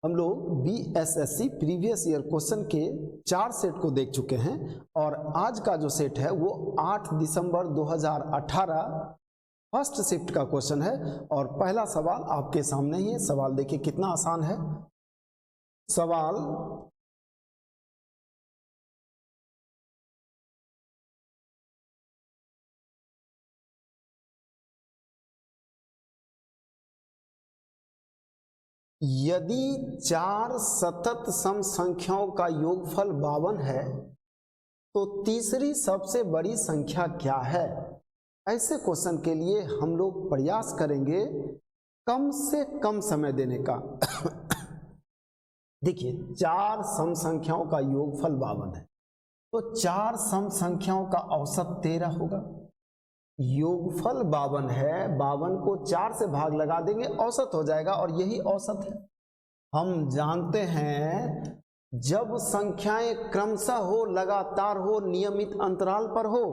हम लोग BSSC previous year question के 4 सेट को देख चुके हैं और आज का जो सेट है वो 8 दिसंबर 2018 फर्स्ट शिफ्ट का क्वेश्चन है। और पहला सवाल आपके सामने ही है। सवाल देखिए कितना आसान है। सवाल यदि 4 सतत सम संख्याओं का योगफल 52 है तो तीसरी सबसे बड़ी संख्या क्या है। ऐसे क्वेश्चन के लिए हम लोग प्रयास करेंगे कम से कम समय देने का। देखिए 4 सम संख्याओं का योगफल 52 है तो 4 सम संख्याओं का औसत 13 होगा। योगफल 52 है, 52 को 4 से भाग लगा देंगे औसत हो जाएगा और यही औसत है। हम जानते हैं जब संख्याएं क्रमशः हो, लगातार हो, नियमित अंतराल पर हो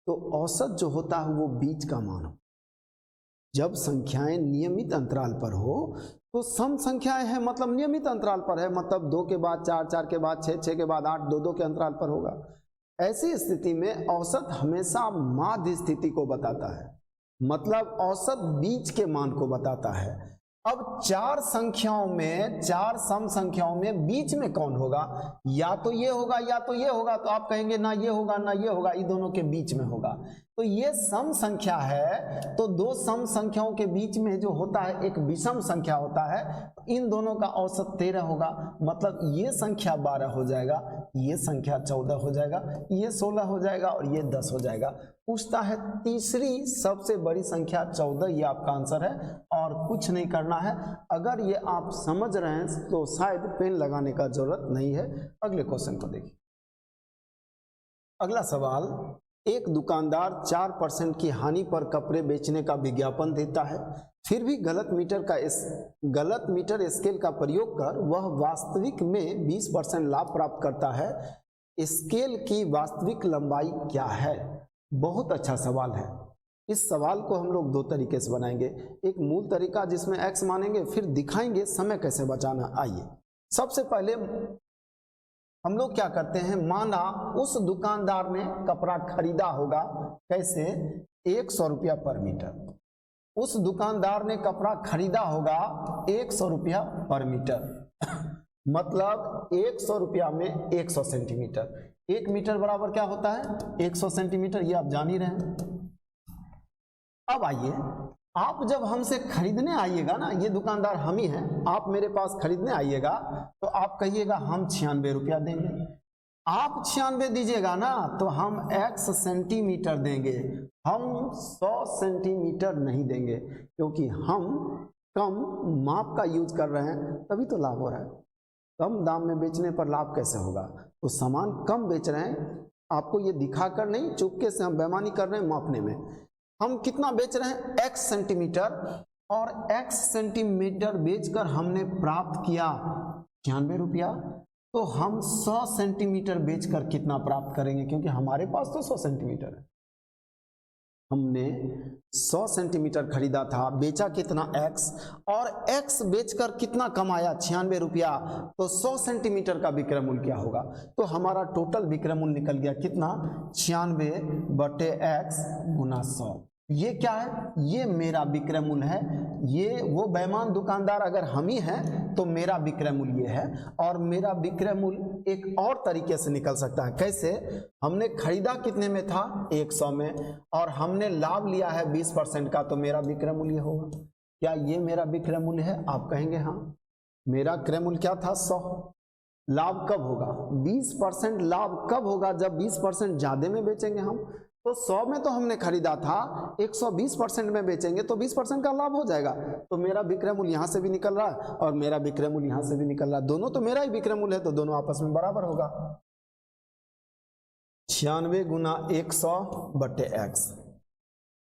तो औसत जो होता है वो बीच का मान हो। जब संख्याएं नियमित अंतराल पर हो तो सम संख्याएं हैं मतलब नियमित अंतराल पर है, मतलब 2 के बाद 4, 4 के बाद 6, 6 के बाद 8, 2, 2 के अंतराल पर होगा। ऐसी स्थिति में औसत हमेशा माध्य स्थिति को बताता है, मतलब औसत बीच के मान को बताता है। अब 4 संख्याओं में, 4 सम संख्याओं में बीच में कौन होगा? या तो ये होगा या तो ये होगा। तो आप कहेंगे ना ये होगा ना ये होगा, इन दोनों के बीच में होगा। तो ये सम संख्या है तो 2 सम संख्याओं के बीच में जो होता है एक विषम संख्या होता है। इन दोनों का औसत 13 होगा, मतलब ये संख्या 12 हो जाएगा, ये संख्या 14 हो जाएगा, ये 16 हो जाएगा और ये 10 हो जाएगा। पूछता है तीसरी सबसे बड़ी संख्या 14, ये आपका आंसर है और कुछ नहीं करना है। अगर ये आप समझ रहे हैं तो शायद पेन लगाने का जरूरत नहीं है। अगले क्वेश्चन को देखिए। अगला सवाल, एक दुकानदार 4% की हानि पर कपड़े बेचने का विज्ञापन देता है, फिर भी गलत मीटर स्केल का प्रयोग कर वह वास्तविक में 20% लाभ प्राप्त करता है। स्केल की वास्तविक लंबाई क्या है? बहुत अच्छा सवाल है। इस सवाल को हम लोग 2 तरीके से बनाएंगे। एक मूल तरीका जिसमें x मानेंगे, फिर दिखाएंगे समय कैसे बचाना। आइए सबसे पहले हम लोग क्या करते हैं, माना उस दुकानदार ने कपड़ा खरीदा होगा, कैसे? 100 रुपया पर मीटर। उस दुकानदार ने कपड़ा खरीदा होगा 100 रुपया पर मीटर मतलब 100 रुपया में 100 सेंटीमीटर। 1 मीटर बराबर क्या होता है? 100 सेंटीमीटर, ये आप जान ही रहे हैं। अब आइए, आप जब हमसे खरीदने आइएगा ना, ये दुकानदार हम ही हैं, आप मेरे पास खरीदने आइएगा तो आप कहिएगा हम 96 रुपया देंगे। आप 96 दीजिएगा ना तो हम x सेंटीमीटर देंगे, हम 100 सेंटीमीटर नहीं देंगे, क्योंकि हम कम माप का यूज कर रहे हैं तभी तो लाभ हो रहा है। कम दाम में बेचने पर लाभ कैसे होगा? तो सामान कम बेच रहे हैं, आपको ये दिखाकर नहीं, चुपके से हम बेईमानी कर रहे हैं मापने में। हम कितना बेच रहे हैं? x सेंटीमीटर, और x सेंटीमीटर बेचकर हमने प्राप्त किया 96 रुपया। तो हम 100 सेंटीमीटर बेचकर कितना प्राप्त करेंगे? क्योंकि हमारे पास तो 100 सेंटीमीटर है। हमने 100 सेंटीमीटर खरीदा था, बेचा कितना? x, और x बेचकर कितना कमाया? 96 रुपया। तो 100 सेंटीमीटर का विक्रय मूल्य क्या होगा? तो हमारा टोटल विक्रय मूल्य निकल गया कितना? 96/x गुना 100। ये क्या है? ये मेरा विक्रय मूल्य है। ये वो बेईमान दुकानदार अगर हम ही हैं तो मेरा विक्रय मूल्य ये है। और मेरा विक्रय मूल्य एक और तरीके से निकल सकता है। कैसे? हमने खरीदा कितने में था? 100 में, और हमने लाभ लिया है 20% का, तो मेरा विक्रय मूल्य होगा। क्या ये मेरा विक्रय मूल्य है? आप कहेंगे हाँ। मेरा क्रय मूल्य क्या था? 100। लाभ कब होगा? 20% लाभ कब होगा? जब 20% ज्यादा में बेचेंगे हम। तो 100 में तो हमने खरीदा था, 120% में बेचेंगे तो 20% का लाभ हो जाएगा। तो मेरा विक्रय मूल्य यहाँ से भी निकल रहा है और मेरा विक्रय मूल्य यहाँ से भी निकल रहा है। दोनों तो मेरा ही विक्रय मूल्य है, तो दोनों आपस में बराबर होगा। 96 गुना 100/x।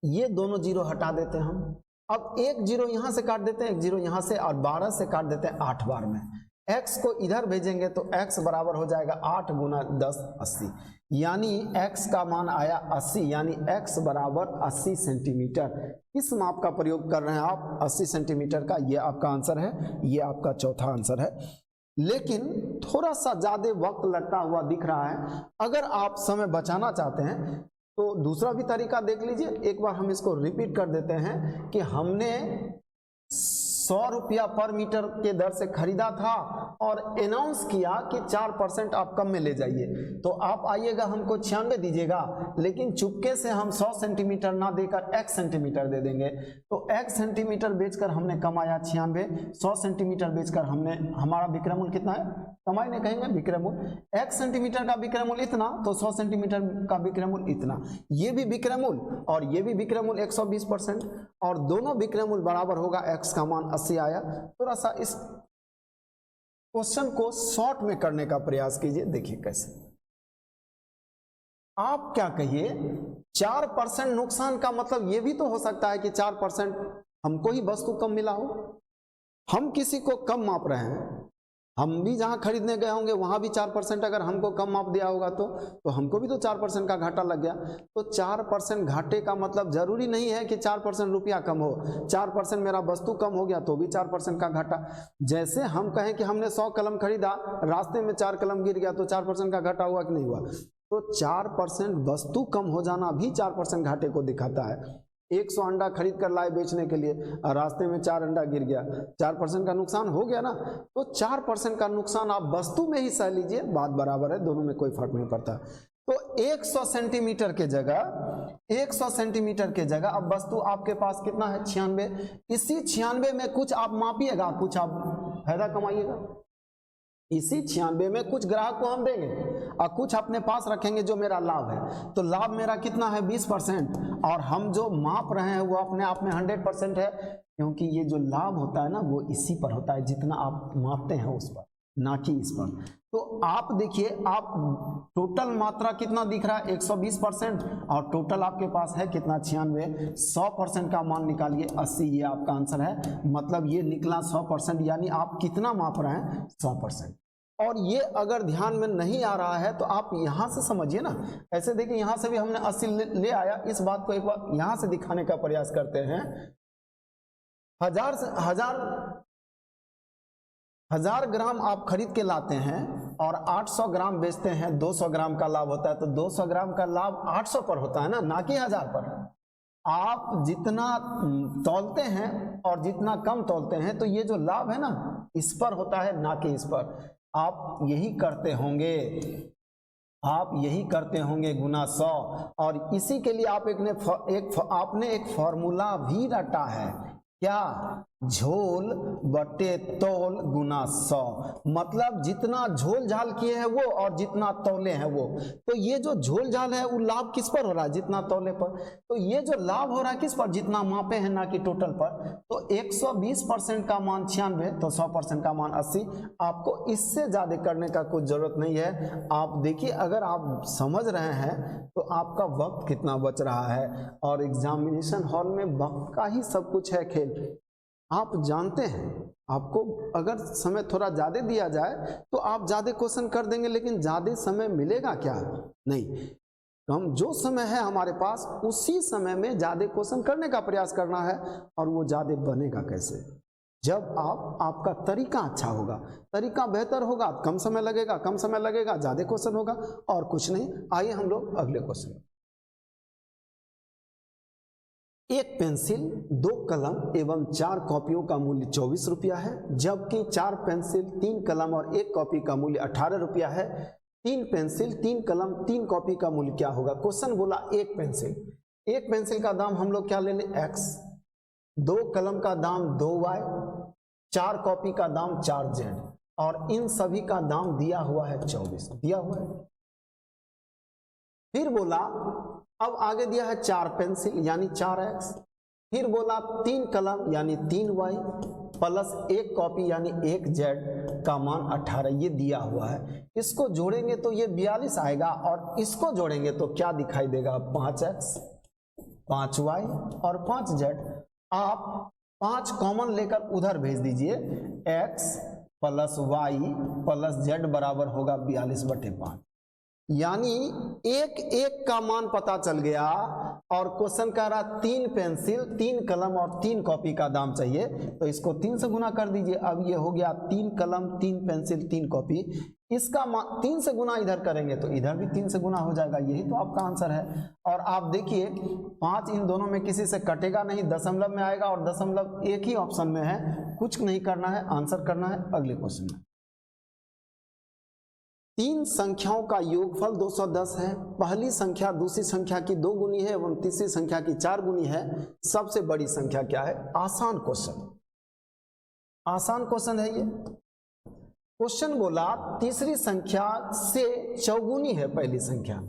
ये दोनों जीरो हटा देते हैं हम। अब एक जीरो यहाँ से काट देते हैं, एक जीरो यहाँ से, और 12 से काट देते हैं 8 बार में। x को इधर भेजेंगे तो x बराबर हो जाएगा 8 गुना 10 80, यानी x का मान आया 80, यानी x बराबर 80 सेंटीमीटर। किस माप का प्रयोग कर रहे हैं आप? 80 सेंटीमीटर का। ये आपका आंसर है, ये आपका चौथा आंसर है। लेकिन थोड़ा सा ज्यादा वक्त लगता हुआ दिख रहा है। अगर आप समय बचाना चाहते हैं तो दूसरा भी तरीका देख लीजिए। एक बार हम इसको रिपीट कर देते हैं कि हमने 100 रुपया पर मीटर के दर से खरीदा था और अनाउंस किया कि 4% आप कम में ले जाइए, तो आप आइएगा हमको 96 दीजिएगा, लेकिन चुपके से हम 100 सेंटीमीटर ना देकर x सेंटीमीटर दे देंगे। तो x सेंटीमीटर बेचकर हमने कमाया 96, 100 सेंटीमीटर बेचकर हमने, हमारा विक्रय मूल्य कितना है? कमाई नहीं कहेंगे, विक्रय मूल्य। x सेंटीमीटर का विक्रय मूल्य इतना, तो 100 सेंटीमीटर का विक्रय मूल्य इतना। ये भी विक्रय मूल्य और ये भी विक्रय मूल्य 120%, और दोनों विक्रय मूल्य बराबर होगा, x का मान 80 आया। थोड़ा सा इस क्वेश्चन को शॉर्ट में करने का प्रयास कीजिए। देखिए कैसे, आप क्या कहिए, 4% नुकसान का मतलब ये भी तो हो सकता है कि 4% हमको ही वस्तु कम मिला हो। हम किसी को कम माप रहे हैं, हम भी जहां खरीदने गए होंगे वहां भी 4% अगर हमको कम माप दिया होगा तो हमको भी तो 4% का घाटा लग गया। तो 4% घाटे का मतलब जरूरी नहीं है कि 4% रुपया कम हो, 4% मेरा वस्तु कम हो गया तो भी 4% का घाटा। जैसे हम कहें कि हमने 100 कलम खरीदा, रास्ते में 4 कलम गिर गया तो 4% का घाटा हुआ कि नहीं हुआ? तो 4% वस्तु कम हो जाना भी 4% घाटे को दिखाता है। 100 अंडा खरीद कर लाए बेचने के लिए, रास्ते में 4 अंडा गिर गया, 4% का नुकसान हो गया ना। तो 4% का नुकसान आप वस्तु में ही सह लीजिए, बात बराबर है, दोनों में कोई फर्क नहीं पड़ता। तो 100 सेंटीमीटर के जगह 100 सेंटीमीटर के जगह अब वस्तु आपके पास कितना है? 96। इसी 96 में कुछ आप मापिएगा, कुछ आप फायदा कमाइएगा। इसी 96 में कुछ ग्राहक को हम देंगे और कुछ अपने पास रखेंगे जो मेरा लाभ है। तो लाभ मेरा कितना है? 20%, और हम जो माप रहे हैं वो अपने आप में 100% है, क्योंकि ये जो लाभ होता है ना वो इसी पर होता है जितना आप मापते हैं उस पर, ना कि इस पर। तो आप देखिए, आप टोटल मात्रा कितना दिख रहा है? 120%, और टोटल आपके पास है कितना? 96। 100% का मान निकालिए, 80, ये आपका आंसर है। मतलब ये निकला 100%, यानी आप कितना माप रहे हैं? 100%। और ये अगर ध्यान में नहीं आ रहा है तो आप यहां से समझिए ना। ऐसे देखिए, यहां से भी हमने 80 ले आया। इस बात को एक बार यहां से दिखाने का प्रयास करते हैं। 1000 ग्राम आप खरीद के लाते हैं और 800 ग्राम बेचते हैं, 200 ग्राम का लाभ होता है। तो 200 ग्राम का लाभ 800 पर होता है ना कि 1000 पर। आप जितना तौलते हैं और जितना कम तौलते हैं, तो ये जो लाभ है ना इस पर होता है, ना कि इस पर। आप यही करते होंगे, आप यही करते होंगे गुना 100, और इसी के लिए आप आपने एक फॉर्मूला भी रटा है, क्या? झोल बटे तौल गुना 100। मतलब जितना झोल झाल किए हैं वो और जितना तौले हैं वो। तो ये जो झोल झाल है वो लाभ किस पर हो रहा है? जितना तौले पर। तो ये जो लाभ हो रहा है किस पर? जितना मापे हैं, ना कि टोटल पर। तो 120% का मान 96, तो 100% का मान 80। आपको इससे ज्यादा करने का कुछ जरूरत नहीं है। आप देखिए, अगर आप समझ रहे हैं तो आपका वक्त कितना बच रहा है, और एग्जामिनेशन हॉल में वक्त का ही सब कुछ है खेल। आप जानते हैं, आपको अगर समय थोड़ा ज़्यादा दिया जाए तो आप ज़्यादा क्वेश्चन कर देंगे, लेकिन ज़्यादा समय मिलेगा क्या? नहीं। तो हम जो समय है हमारे पास, उसी समय में ज़्यादा क्वेश्चन करने का प्रयास करना है। और वो ज़्यादा बनेगा कैसे? जब आपका तरीका अच्छा होगा, तरीका बेहतर होगा, कम समय लगेगा, कम समय लगेगा, ज़्यादा क्वेश्चन होगा, और कुछ नहीं। आइए हम लोग अगले क्वेश्चन। एक पेंसिल, 2 कलम एवं 4 कॉपियों का मूल्य 24 रुपया है, जबकि 4 पेंसिल, 3 कलम और 1 कॉपी का मूल्य 18 रुपया है। 3 पेंसिल, 3 कलम, 3 कॉपी का मूल्य क्या होगा? क्वेश्चन बोला एक पेंसिल का दाम हम लोग क्या ले लें? x, 2 कलम का दाम 2y, 4 कॉपी का दाम 4z, और इन सभी का दाम दिया हुआ है 24, दिया हुआ है। फिर बोला, अब आगे दिया है 4 पेंसिल यानी 4x, फिर बोला 3 कलम यानी 3y प्लस 1 कॉपी यानी 1z का मान 18, ये दिया हुआ है। इसको जोड़ेंगे तो ये 42 आएगा, और इसको जोड़ेंगे तो क्या दिखाई देगा? 5x, 5y और 5z। आप 5 कॉमन लेकर उधर भेज दीजिए, x plus y plus z बराबर होगा 42/5। यानी एक एक का मान पता चल गया और क्वेश्चन कह रहा 3 पेंसिल 3 कलम और 3 कॉपी का दाम चाहिए, तो इसको 3 से गुना कर दीजिए। अब ये हो गया 3 कलम 3 पेंसिल 3 कॉपी, इसका 3 से गुना इधर करेंगे तो इधर भी 3 से गुना हो जाएगा। यही तो आपका आंसर है। और आप देखिए 5 इन दोनों में किसी से कटेगा नहीं, दशमलव में आएगा और दशमलव एक ही ऑप्शन में है। कुछ नहीं करना है, आंसर करना है अगले क्वेश्चन में। 3 संख्याओं का योगफल 210 है। पहली संख्या दूसरी संख्या की 2 गुनी है एवं तीसरी संख्या की 4 गुनी है। सबसे बड़ी संख्या क्या है? आसान क्वेश्चन, आसान क्वेश्चन है ये। क्वेश्चन बोला तीसरी संख्या से चौगुनी है पहली संख्या,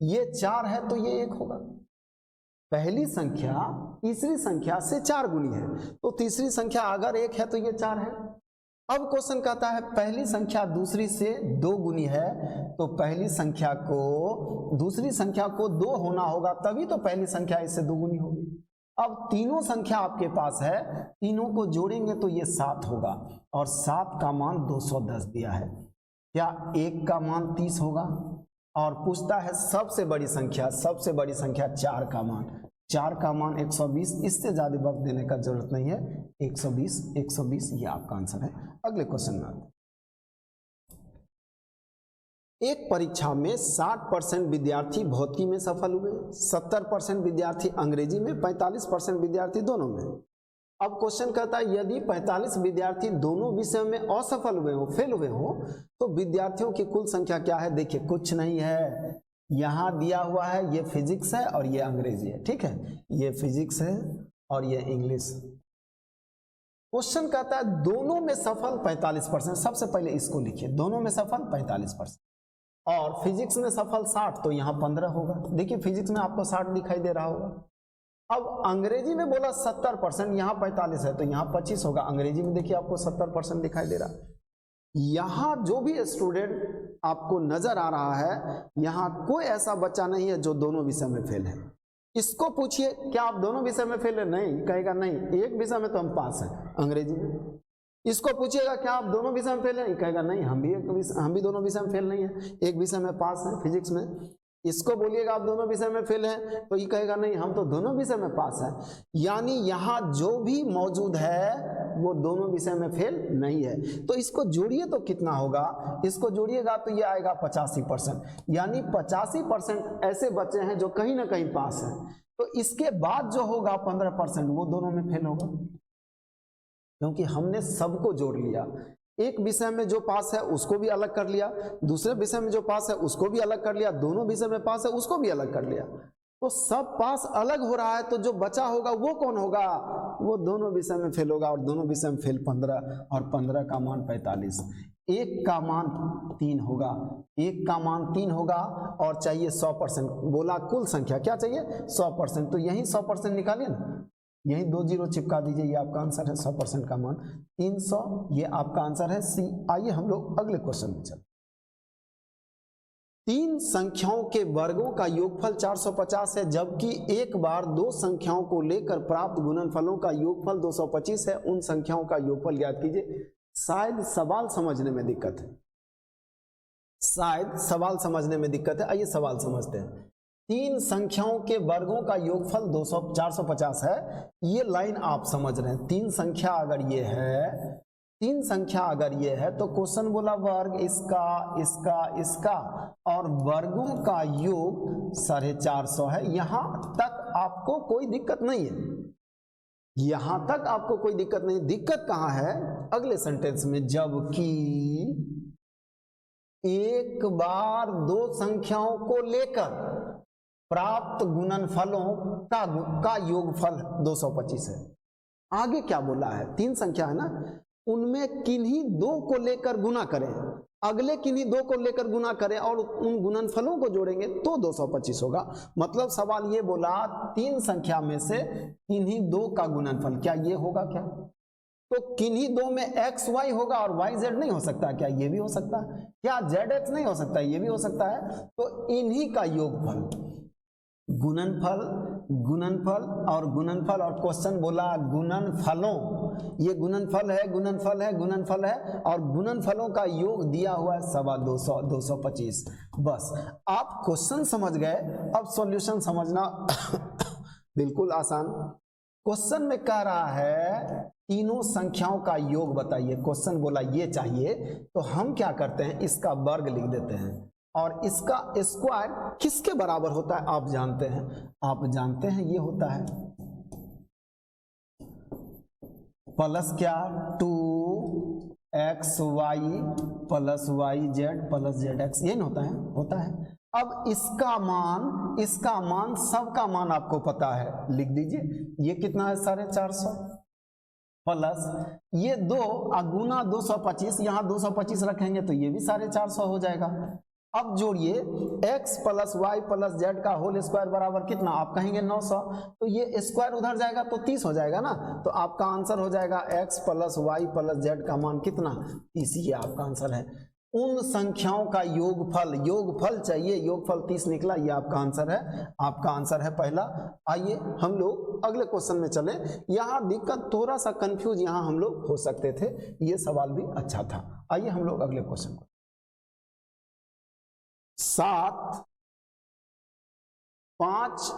ये 4 है तो ये 1 होगा। पहली संख्या तीसरी संख्या से 4 गुनी है, तो तीसरी संख्या अगर 1 है तो ये 4 है। अब क्वेश्चन कहता है पहली संख्या दूसरी से 2 गुनी है, तो पहली संख्या को दूसरी संख्या को 2 होना होगा, तभी तो पहली संख्या इससे 2 गुनी होगी। अब तीनों संख्या आपके पास है, तीनों को जोड़ेंगे तो ये 7 होगा और 7 का मान 210 दिया है। क्या 1 का मान 30 होगा? और पूछता है सबसे बड़ी संख्या, सबसे बड़ी संख्या 4 का मान, 4 का मान 120। इससे ज्यादा वक्त देने का जरूरत नहीं है। 120 120 ये आपका आंसर है। अगले क्वेश्चन में आते हैं। एक परीक्षा में 60% विद्यार्थी भौतिकी में सफल हुए, 70% विद्यार्थी अंग्रेजी में, 45% विद्यार्थी दोनों में। अब क्वेश्चन कहता है यदि 45 विद्यार्थी दोनों विषयों में असफल हुए हो, फेल हुए हो, तो विद्यार्थियों की कुल संख्या क्या है? देखिए कुछ नहीं है, यहां दिया हुआ है ये फिजिक्स है और ये अंग्रेजी है, ठीक है, ये फिजिक्स है और ये इंग्लिश। क्वेश्चन कहता है दोनों में सफल 45%, सबसे पहले इसको लिखिए, दोनों में सफल 45% और फिजिक्स में सफल 60, तो यहां 15 होगा। देखिए फिजिक्स में आपको 60 दिखाई दे रहा होगा। अब अंग्रेजी में बोला 70%, यहां 45 है तो यहां 25 होगा। अंग्रेजी में देखिए आपको 70% दिखाई दे रहा है। यहां जो भी स्टूडेंट आपको नजर आ रहा है, यहां कोई ऐसा बच्चा नहीं है जो दोनों विषय में फेल है। इसको पूछिए क्या आप दोनों विषय में फेल है? नहीं, कहेगा नहीं, एक विषय में तो हम पास हैं, अंग्रेजी में। इसको पूछिएगा क्या आप दोनों विषय में फेल हैं? कहेगा नहीं, हम भी दोनों विषय में फेल नहीं है, एक विषय में पास हैं, फिजिक्स में। इसको बोलिएगा आप दोनों विषय में फेल हैं, तो ये कहेगा नहीं, हम तो दोनों विषय में पास हैं। यानी यहाँ जो भी मौजूद है वो दोनों विषय में फेल नहीं है। तो इसको जोड़िए तो कितना होगा? इसको जोड़िएगा तो ये आएगा 85%। यानी 85% ऐसे बच्चे हैं जो कहीं ना कहीं पास हैं। तो इसके बाद जो होगा 15% वो दोनों में फेल होगा, क्योंकि हमने सबको जोड़ लिया। एक विषय में जो पास है उसको भी अलग कर लिया, दूसरे विषय में जो पास है उसको भी अलग कर लिया, दोनों विषय में पास है उसको भी अलग कर लिया। तो सब पास अलग हो रहा है, तो जो बचा होगा वो कौन होगा? वो दोनों विषय में फेल होगा, और दोनों विषय में फेल 15 और 15 का मान 45। एक का मान 3 होगा, एक का मान 3 होगा और चाहिए 100%। बोला कुल संख्या क्या चाहिए? 100%। तो यही 100% निकालिए ना, यही 2 जीरो चिपका दीजिए, ये आपका आंसर है 100% का मान 300। ये आपका आंसर है सी। आइए हम लोग अगले क्वेश्चन में चलते। 3 संख्याओं के वर्गों का योगफल 450 है, जबकि एक बार 2 संख्याओं को लेकर प्राप्त गुणनफलों का योगफल 225 है। उन संख्याओं का योगफल ज्ञात कीजिए। शायद सवाल समझने में दिक्कत है, शायद सवाल समझने में दिक्कत है। आइए सवाल समझते हैं। 3 संख्याओं के वर्गों का योगफल 450 है। ये लाइन आप समझ रहे हैं। 3 संख्या अगर ये है, 3 संख्या अगर ये है, तो क्वेश्चन बोला वर्ग इसका इसका इसका और वर्गों का योग 450 है। यहां तक आपको कोई दिक्कत नहीं है, यहां तक आपको कोई दिक्कत नहीं। दिक्कत कहां है? अगले सेंटेंस में, जबकि एक बार 2 संख्याओं को लेकर प्राप्त गुणनफलों का योगफल 225 है। आगे क्या बोला है? 3 संख्या है ना, उनमें किन्हीं 2 को लेकर गुना करें, अगले किन्हीं 2 को लेकर गुना करें और उन गुणनफलों को जोड़ेंगे तो 225 होगा। मतलब सवाल ये बोला 3 संख्या में से किन्हीं 2 का गुणनफल, क्या ये होगा? क्या तो किन्हीं 2 में एक्स वाई होगा और वाई जेड नहीं हो सकता? क्या ये भी हो सकता है? क्या जेड एक्स नहीं हो सकता? ये भी हो सकता है। तो इन्हीं का योगफल, गुणनफल, गुणनफल और गुणनफल, और क्वेश्चन बोला गुणनफलों, ये गुणनफल है, गुणनफल है, गुणनफल है, और गुणनफलों का योग दिया हुआ है 250, 225। बस आप क्वेश्चन समझ गए, अब सॉल्यूशन समझना बिल्कुल आसान। क्वेश्चन में कह रहा है तीनों संख्याओं का योग बताइए, क्वेश्चन बोला ये चाहिए, तो हम क्या करते हैं, इसका वर्ग लिख देते हैं, और इसका स्क्वायर किसके बराबर होता है आप जानते हैं, आप जानते हैं ये होता है प्लस क्या 2xy plus yz plus zx, ये नहीं होता है। अब इसका मान सबका मान आपको पता है, लिख दीजिए, ये कितना है 450 प्लस ये 2 गुना 225, यहाँ 225 रखेंगे तो ये भी 450 हो जाएगा। अब जोड़िए x plus y plus z का होल स्क्वायर बराबर कितना, आप कहेंगे 900, तो ये स्क्वायर उधर जाएगा तो 30 हो जाएगा ना, तो आपका आंसर हो जाएगा x plus y plus z का मान कितना 30, ये आपका आंसर है। उन संख्याओं का योगफल चाहिए, योगफल 30 निकला, ये आपका आंसर है, आपका आंसर है पहला। आइए हम लोग अगले क्वेश्चन में चले। यहाँ दिक्कत थोड़ा सा कंफ्यूज यहाँ हम लोग हो सकते थे, ये सवाल भी अच्छा था। आइए हम लोग अगले क्वेश्चन को 7 5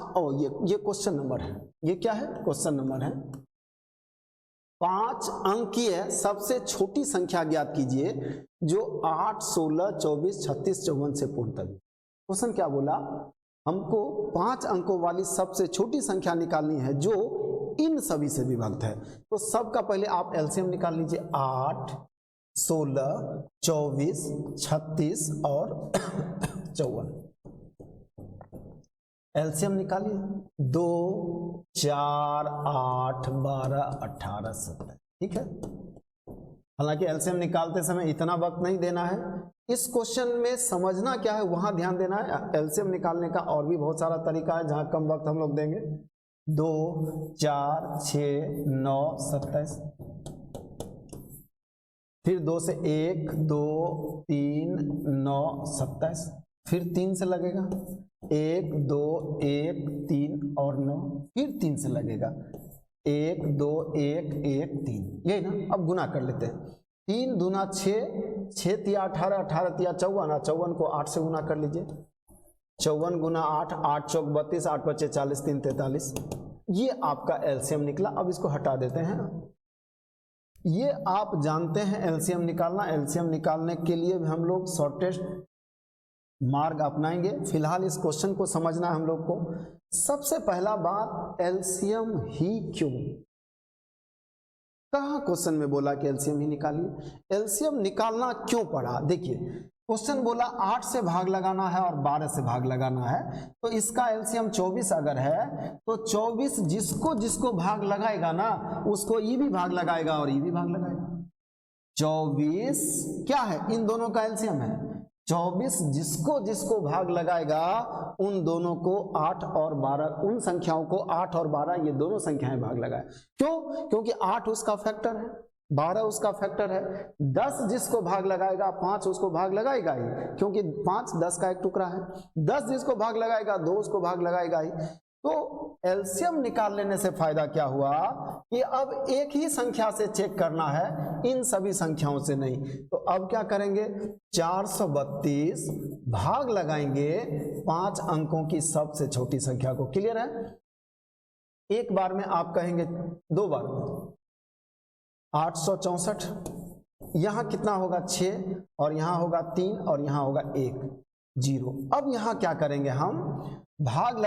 ये क्वेश्चन नंबर है, ये क्या है, क्वेश्चन नंबर है 5 अंकीय सबसे छोटी संख्या ज्ञात कीजिए जो 8, 16, 24, 36, 54 से पूर्ण तक। क्वेश्चन क्या बोला, हमको 5 अंकों वाली सबसे छोटी संख्या निकालनी है जो इन सभी से विभक्त है। तो सबका पहले आप एलसीएम निकाल लीजिए, 8, 16, 24, 36 और 54। एलसीएम निकालिए, 2, 4, 8, 12, 18, 17, ठीक है। हालांकि एलसीएम निकालते समय इतना वक्त नहीं देना है, इस क्वेश्चन में समझना क्या है वहां ध्यान देना है। एलसीएम निकालने का और भी बहुत सारा तरीका है जहां कम वक्त हम लोग देंगे। 2, 4, 6, 9, 27, फिर 2 से 1, 2, 3, 9, 27, फिर 3 से लगेगा, 1, 2, 1, 3 और 9, फिर 3 से लगेगा, 1, 2, 1, 1, 3, यही ना। अब गुना कर लेते हैं, 3 दूना 6, 6 तिया 18, 18 तिया 54, 54 को 8 से गुना कर लीजिए, 54 गुना 8, 8 चौक 32, 8 बचे 40, 3 43, ये आपका एलसीएम निकला। अब इसको हटा देते हैं, ये आप जानते हैं एलसीएम निकालना। एलसीएम निकालने के लिए भी हम लोग शॉर्टेस्ट मार्ग अपनाएंगे। फिलहाल इस क्वेश्चन को समझना है हम लोग को। सबसे पहला बात, एलसीएम ही क्यों, कहां क्वेश्चन में बोला कि एलसीएम ही निकालिए, एलसीएम निकालना क्यों पड़ा। देखिए क्वेश्चन बोला 8 से भाग लगाना है और 12 से भाग लगाना है, तो इसका एलसीएम 24 अगर है तो 24 जिसको जिसको भाग लगाएगा ना उसको ई भी भाग लगाएगा और ई भी भाग लगाएगा। 24 क्या है, इन दोनों का एलसीएम है। 24 जिसको जिसको भाग लगाएगा उन दोनों को 8 और 12, उन संख्याओं को 8 और 12 ये दोनों संख्याएं भाग लगाए। क्यों, क्योंकि 8 उसका फैक्टर है, 12 उसका फैक्टर है। 10 जिसको भाग लगाएगा 5 उसको भाग लगाएगा ही, क्योंकि 5 10 का एक टुकड़ा है। 10 जिसको भाग लगाएगा 2 उसको भाग लगाएगा ही। तो एलसीएम निकाल लेने से फायदा क्या हुआ कि अब एक ही संख्या से चेक करना है, इन सभी संख्याओं से नहीं। तो अब क्या करेंगे, 432 भाग लगाएंगे 5 अंकों की सबसे छोटी संख्या को। क्लियर है, एक बार में आप कहेंगे, 2 बार में 864, यहां कितना होगा 6 और यहां होगा 3 और यहां होगा 1 0। अब यहां क्या करेंगे, हम भाग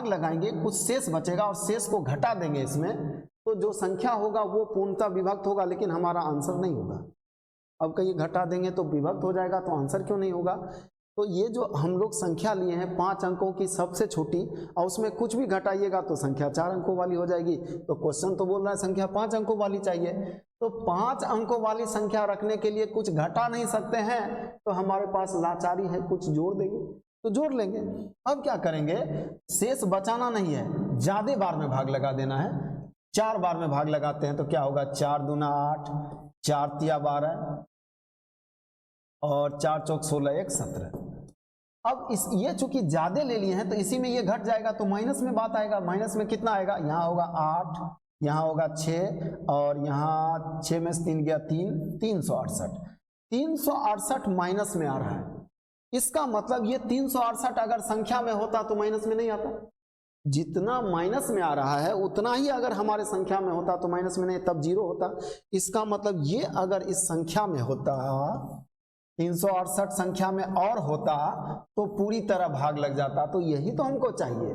लगाएंगे कुछ शेष बचेगा और शेष को घटा देंगे इसमें, तो जो संख्या होगा वो पूर्णतः विभक्त होगा, लेकिन हमारा आंसर नहीं होगा। अब कहीं घटा देंगे तो विभक्त हो जाएगा, तो आंसर क्यों नहीं होगा। तो ये जो हम लोग संख्या लिए हैं 5 अंकों की सबसे छोटी, और उसमें कुछ भी घटाइएगा तो संख्या 4 अंकों वाली हो जाएगी। तो क्वेश्चन तो बोल रहा है संख्या 5 अंकों वाली चाहिए, तो 5 अंकों वाली संख्या रखने के लिए कुछ घटा नहीं सकते हैं, तो हमारे पास लाचारी है, कुछ जोड़ देंगे तो जोड़ लेंगे। अब क्या करेंगे, शेष बचाना नहीं है, ज्यादा बार में भाग लगा देना है। 4 बार में भाग लगाते हैं तो क्या होगा, 4 दूना 8, 4 तिया 12 और 4 चौक 16, 1 17। अब ये चूंकि ज्यादा ले लिए हैं तो इसी में ये घट जाएगा तो माइनस में बात आएगा। माइनस में कितना आएगा, यहाँ होगा 8, यहाँ होगा 6 और यहाँ 6 में से 3 गया 368। 368 माइनस में आ रहा है। इसका मतलब ये 368 अगर संख्या में होता तो माइनस में नहीं आता। जितना माइनस में आ रहा है उतना ही अगर हमारे संख्या में होता तो माइनस में नहीं, तब जीरो होता। इसका मतलब ये अगर इस संख्या में होता 368 संख्या में और होता तो पूरी तरह भाग लग जाता। तो यही तो हमको चाहिए,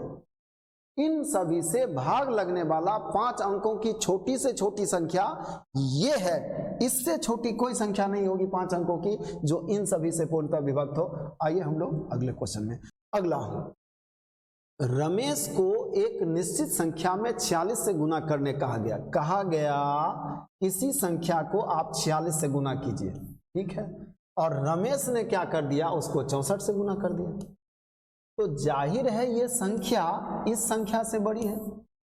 इन सभी से भाग लगने वाला 5 अंकों की छोटी से छोटी संख्या ये है। इससे छोटी कोई संख्या नहीं होगी 5 अंकों की जो इन सभी से पूर्णतः विभक्त हो। आइए हम लोग अगले क्वेश्चन में। अगला, रमेश को एक निश्चित संख्या में 46 से गुना करने कहा गया इसी संख्या को आप 46 से गुना कीजिए, ठीक है। और रमेश ने क्या कर दिया, उसको 64 से गुना कर दिया। तो जाहिर है ये संख्या इस संख्या से बड़ी है।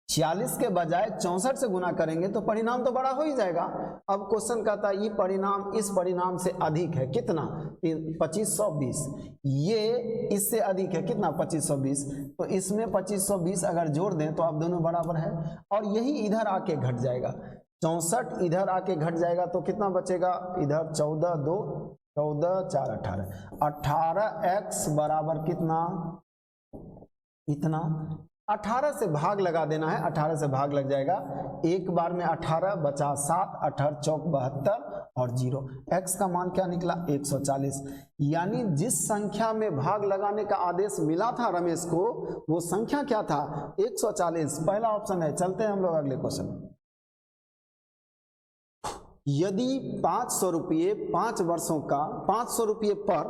46 के बजाय 64 से गुना करेंगे तो परिणाम तो बड़ा हो ही जाएगा। अब क्वेश्चन कहता है ये परिणाम इस परिणाम से अधिक है, कितना, 2520। ये इससे अधिक है, कितना, 2520। तो इसमें 2520 अगर जोड़ दें तो अब दोनों बराबर है और यही इधर आके घट जाएगा। 64 इधर आके घट जाएगा तो कितना बचेगा, इधर 14 2 14 4 18। 18x बराबर कितना, इतना। 18 से भाग लगा देना है, 18 से भाग लग जाएगा। एक बार में 18 बचा 7, 18 चौक 72 और 0। x का मान क्या निकला, 140। यानी जिस संख्या में भाग लगाने का आदेश मिला था रमेश को वो संख्या क्या था, 140। पहला ऑप्शन है। चलते हैं हम लोग अगले क्वेश्चन में। यदि 500 रुपये 5 वर्षों का 500 रुपये पर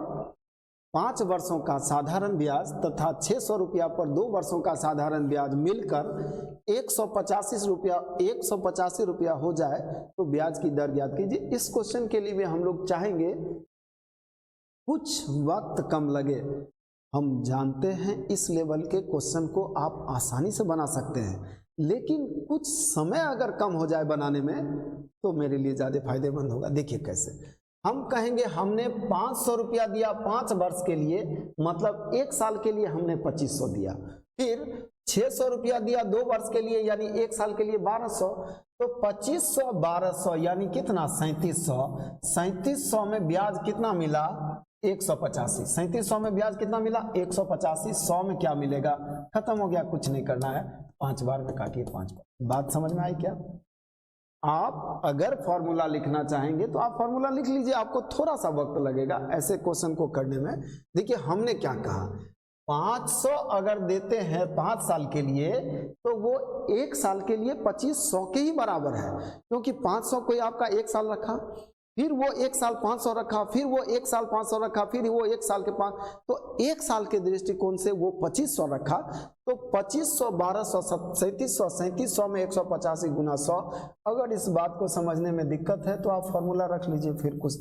5 वर्षों का साधारण ब्याज तथा 600 रुपया पर 2 वर्षों का साधारण ब्याज मिलकर 185 रुपया हो जाए तो ब्याज की दर ज्ञात कीजिए। इस क्वेश्चन के लिए भी हम लोग चाहेंगे कुछ वक्त कम लगे। हम जानते हैं इस लेवल के क्वेश्चन को आप आसानी से बना सकते हैं, लेकिन कुछ समय अगर कम हो जाए बनाने में तो मेरे लिए ज़्यादा फायदेमंद होगा। देखिए कैसे हम कहेंगे, हमने 500 रुपया दिया 5 वर्ष के लिए, मतलब 1 साल के लिए हमने 2500 दिया। फिर 600 रुपया दिया 2 वर्ष के लिए यानी 1 साल के लिए 1200। तो 2500 1200 यानी कितना, 3700। 3700 में ब्याज कितना मिला, 185। 3700 में ब्याज कितना मिला, 185। 100 में क्या मिलेगा, खत्म हो गया, कुछ नहीं करना है, 5 बार में काटिए 5 बार। बात समझ में आई क्या? आप अगर फॉर्मूला लिखना चाहेंगे तो आप फॉर्मूला लिख लीजिए, आपको थोड़ा सा वक्त लगेगा ऐसे क्वेश्चन को करने में। देखिए हमने क्या कहा, 500 अगर देते हैं 5 साल के लिए तो वो 1 साल के लिए 2500 के ही बराबर है, क्योंकि 500 कोई आपका 1 साल रखा, फिर वो 1 साल 500 रखा, फिर वो 1 साल 500 रखा, फिर वो 1 साल के 5, तो 1 साल के दृष्टिकोण से वो 2500 रखा। तो 2500 1200 3700 3700 में 185 गुना 100। अगर इस बात को समझने में दिक्कत है तो आप फॉर्मूला रख लीजिए, फिर कुछ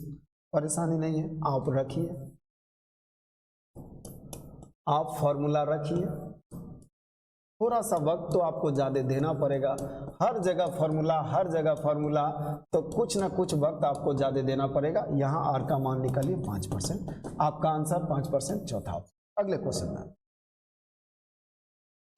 परेशानी नहीं है। आप रखिए, आप फॉर्मूला रखिए। थोड़ा सा वक्त तो आपको ज़्यादा देना पड़ेगा, हर जगह फॉर्मूला, तो कुछ ना कुछ वक्त आपको ज़्यादा देना पड़ेगा। यहाँ आर का मान निकालिए 5%, आपका आंसर 5%, चौथा। अगले क्वेश्चन में,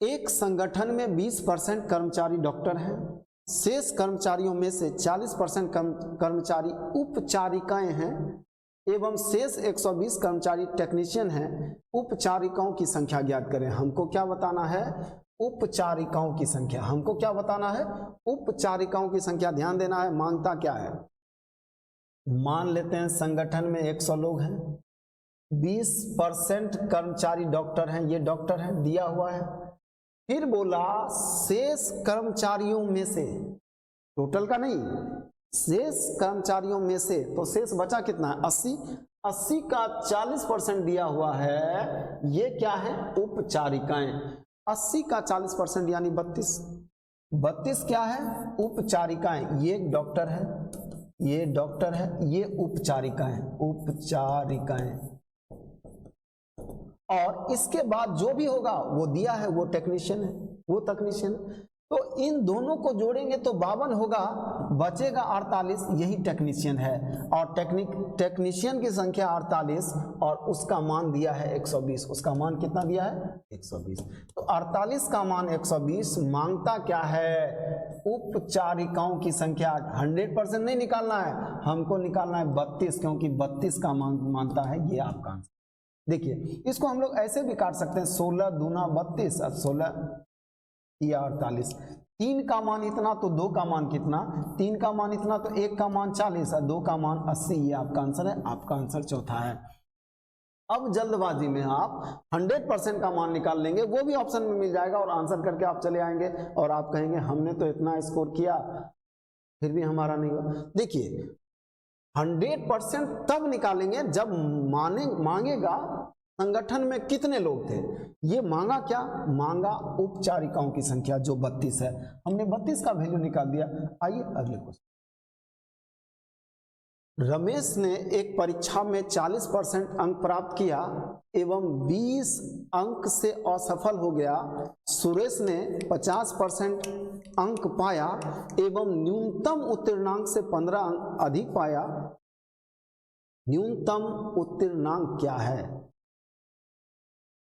एक संगठन में 20% कर्मचारी डॉक्टर हैं, शेष कर्मचारियों में से 40% कर्मचारी उपचारिकाएं हैं एवं शेष 120 कर्मचारी टेक्नीशियन हैं। उपचारिकाओं की संख्या ज्ञात करें। हमको क्या बताना है, उपचारिकाओं की संख्या। हमको क्या बताना है, उपचारिकाओं की संख्या। ध्यान देना है, मांगता क्या है। मान लेते हैं संगठन में 100 लोग हैं, 20% कर्मचारी डॉक्टर हैं, ये डॉक्टर हैं, दिया हुआ है। फिर बोला शेष कर्मचारियों में से, टोटल का नहीं, शेष कर्मचारियों में से, तो शेष बचा कितना है, 80। 80 का 40% दिया हुआ है, ये क्या है, उपचारिकाएं। 80 का 40% यानी 32। 32 क्या है, उपचारिकाएं। ये डॉक्टर है, ये डॉक्टर है, ये उपचारिकाएं, उपचारिकाएं। और इसके बाद जो भी होगा वो दिया है, वो टेक्नीशियन है, वो टेक्नीशियन। तो इन दोनों को जोड़ेंगे तो 52 होगा, बचेगा 48। यही टेक्नीशियन है और टेक्नीशियन की संख्या 48 और उसका मान दिया है 120। उसका मान कितना दिया है? 120। तो 48 का मान 120 मांगता क्या है? उपचारिकाओं की संख्या। 100% नहीं निकालना है, हमको निकालना है 32, क्योंकि 32 का मान मानता है। ये आपका आंसर। देखिए इसको हम लोग ऐसे भी काट सकते हैं, 16 दूना 32 और 16 या 48। 3 का मान इतना तो 2 का मान कितना? 3 का मान इतना तो 1 का मान 40 और 2 का मान 80। ये आपका आंसर है। आपका आंसर चौथा है। अब जल्दबाजी में आप 100% का मान निकाल लेंगे, वो भी ऑप्शन में मिल जाएगा और आंसर करके आप चले आएंगे और आप कहेंगे हमने तो इतना स्कोर किया फिर भी हमारा नहीं हुआ। देखिए 100% तब निकालेंगे जब मांगेगा संगठन में कितने लोग थे। ये मांगा क्या? मांगा उपचारिकाओं की संख्या जो 32 है। हमने 32 का वैल्यू निकाल दिया। आइए अगले क्वेश्चन। रमेश ने एक परीक्षा में 40% अंक प्राप्त किया एवं 20 अंक से असफल हो गया। सुरेश ने 50% अंक पाया एवं न्यूनतम उत्तीर्णांक से 15 अंक अधिक पाया। न्यूनतम उत्तीर्णांक क्या है?